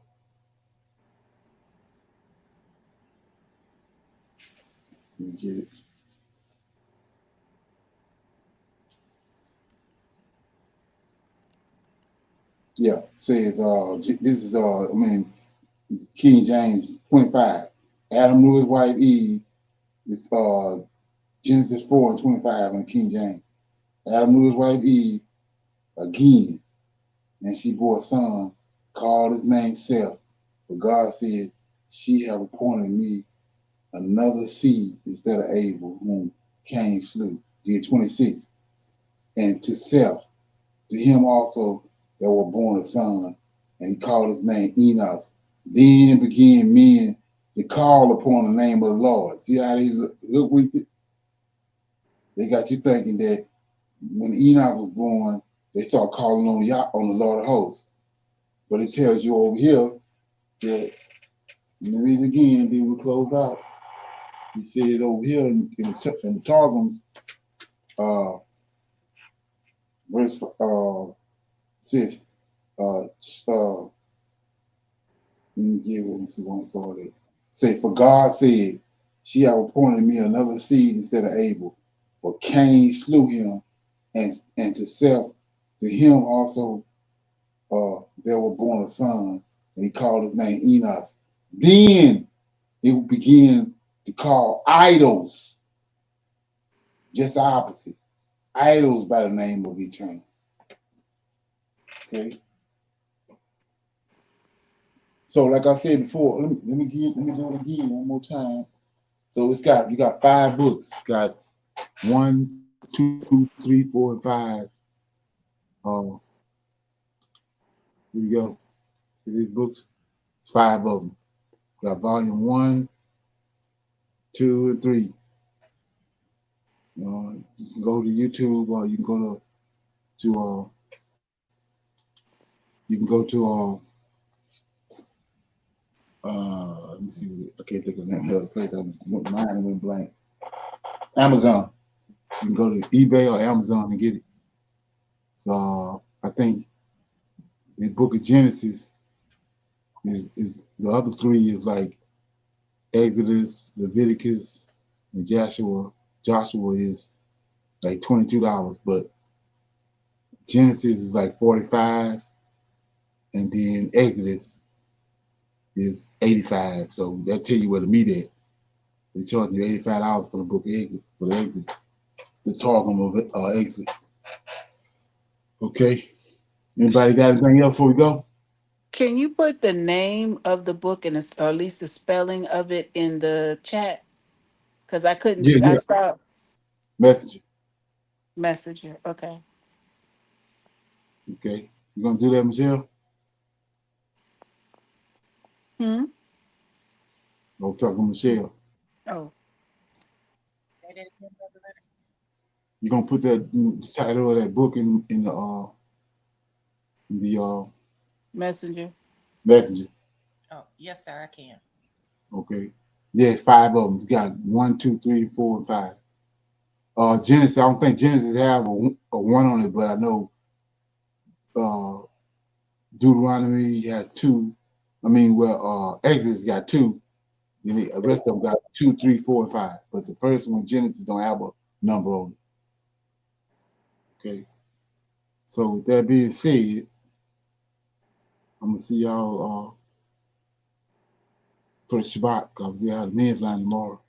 get it. Yeah, says this is King James 25. Adam knew his wife Eve. It's Genesis 4 and 25 in King James. Adam knew his wife Eve again, and she bore a son, called his name Seth. But God said, she have appointed me another seed instead of Abel, whom Cain slew. Did 26. and to self. To him also there were born a son, and he called his name Enos. Then began men to call upon the name of the Lord. See how they look with it? They got you thinking that when Enoch was born, they start calling on the Lord of hosts. But it tells you over here that, let me read it again, then we'll close out. He says over here in the Targums, verse says, let me see where I'm started. Say, for God said, she have appointed me another seed instead of Abel. For Cain slew him, and to self, to him also there were born a son, and he called his name Enos. Then it would begin to call idols, just the opposite. Idols by the name of eternal. Okay. So, like I said before, let me do it again one more time. So you got 5 books. You got 1, 2, 3, 4, and 5. Here we go. See these books? 5 of them. You got volume 1, 2, and 3. You can go to YouTube, or you can go to let me see. I can't think of that other place. Mine went blank. Amazon. You can go to eBay or Amazon and get it. So I think the book of Genesis is the other 3 is like Exodus, Leviticus, and Joshua. Joshua is like $22, but Genesis is like $45, and then Exodus is $85. So that tell you where the meat at. They charge you $85 for the book of Exodus, for the Exodus, the Targum of Exodus. Okay. Anybody got anything else before we go? Can you put the name of the book and or at least the spelling of it in the chat? Because I couldn't. Yeah. I saw Messenger. Messenger. Okay. Okay. You gonna do that, Michelle? Hmm. I was talking to Michelle. Oh. You gonna put the title of that book in the Messenger. Messenger? Oh, yes, sir, I can. Okay. Yeah, it's 5 of them. You got 1, 2, 3, 4, and 5. Genesis. I don't think Genesis have a 1 on it, but I know Deuteronomy has 2. Exodus got 2. Then the rest of them got 2, 3, 4, and 5. But the first one, Genesis, don't have a number on it. Okay. So with that being said, I'm gonna see y'all for the Shabbat, because we have the men's line tomorrow.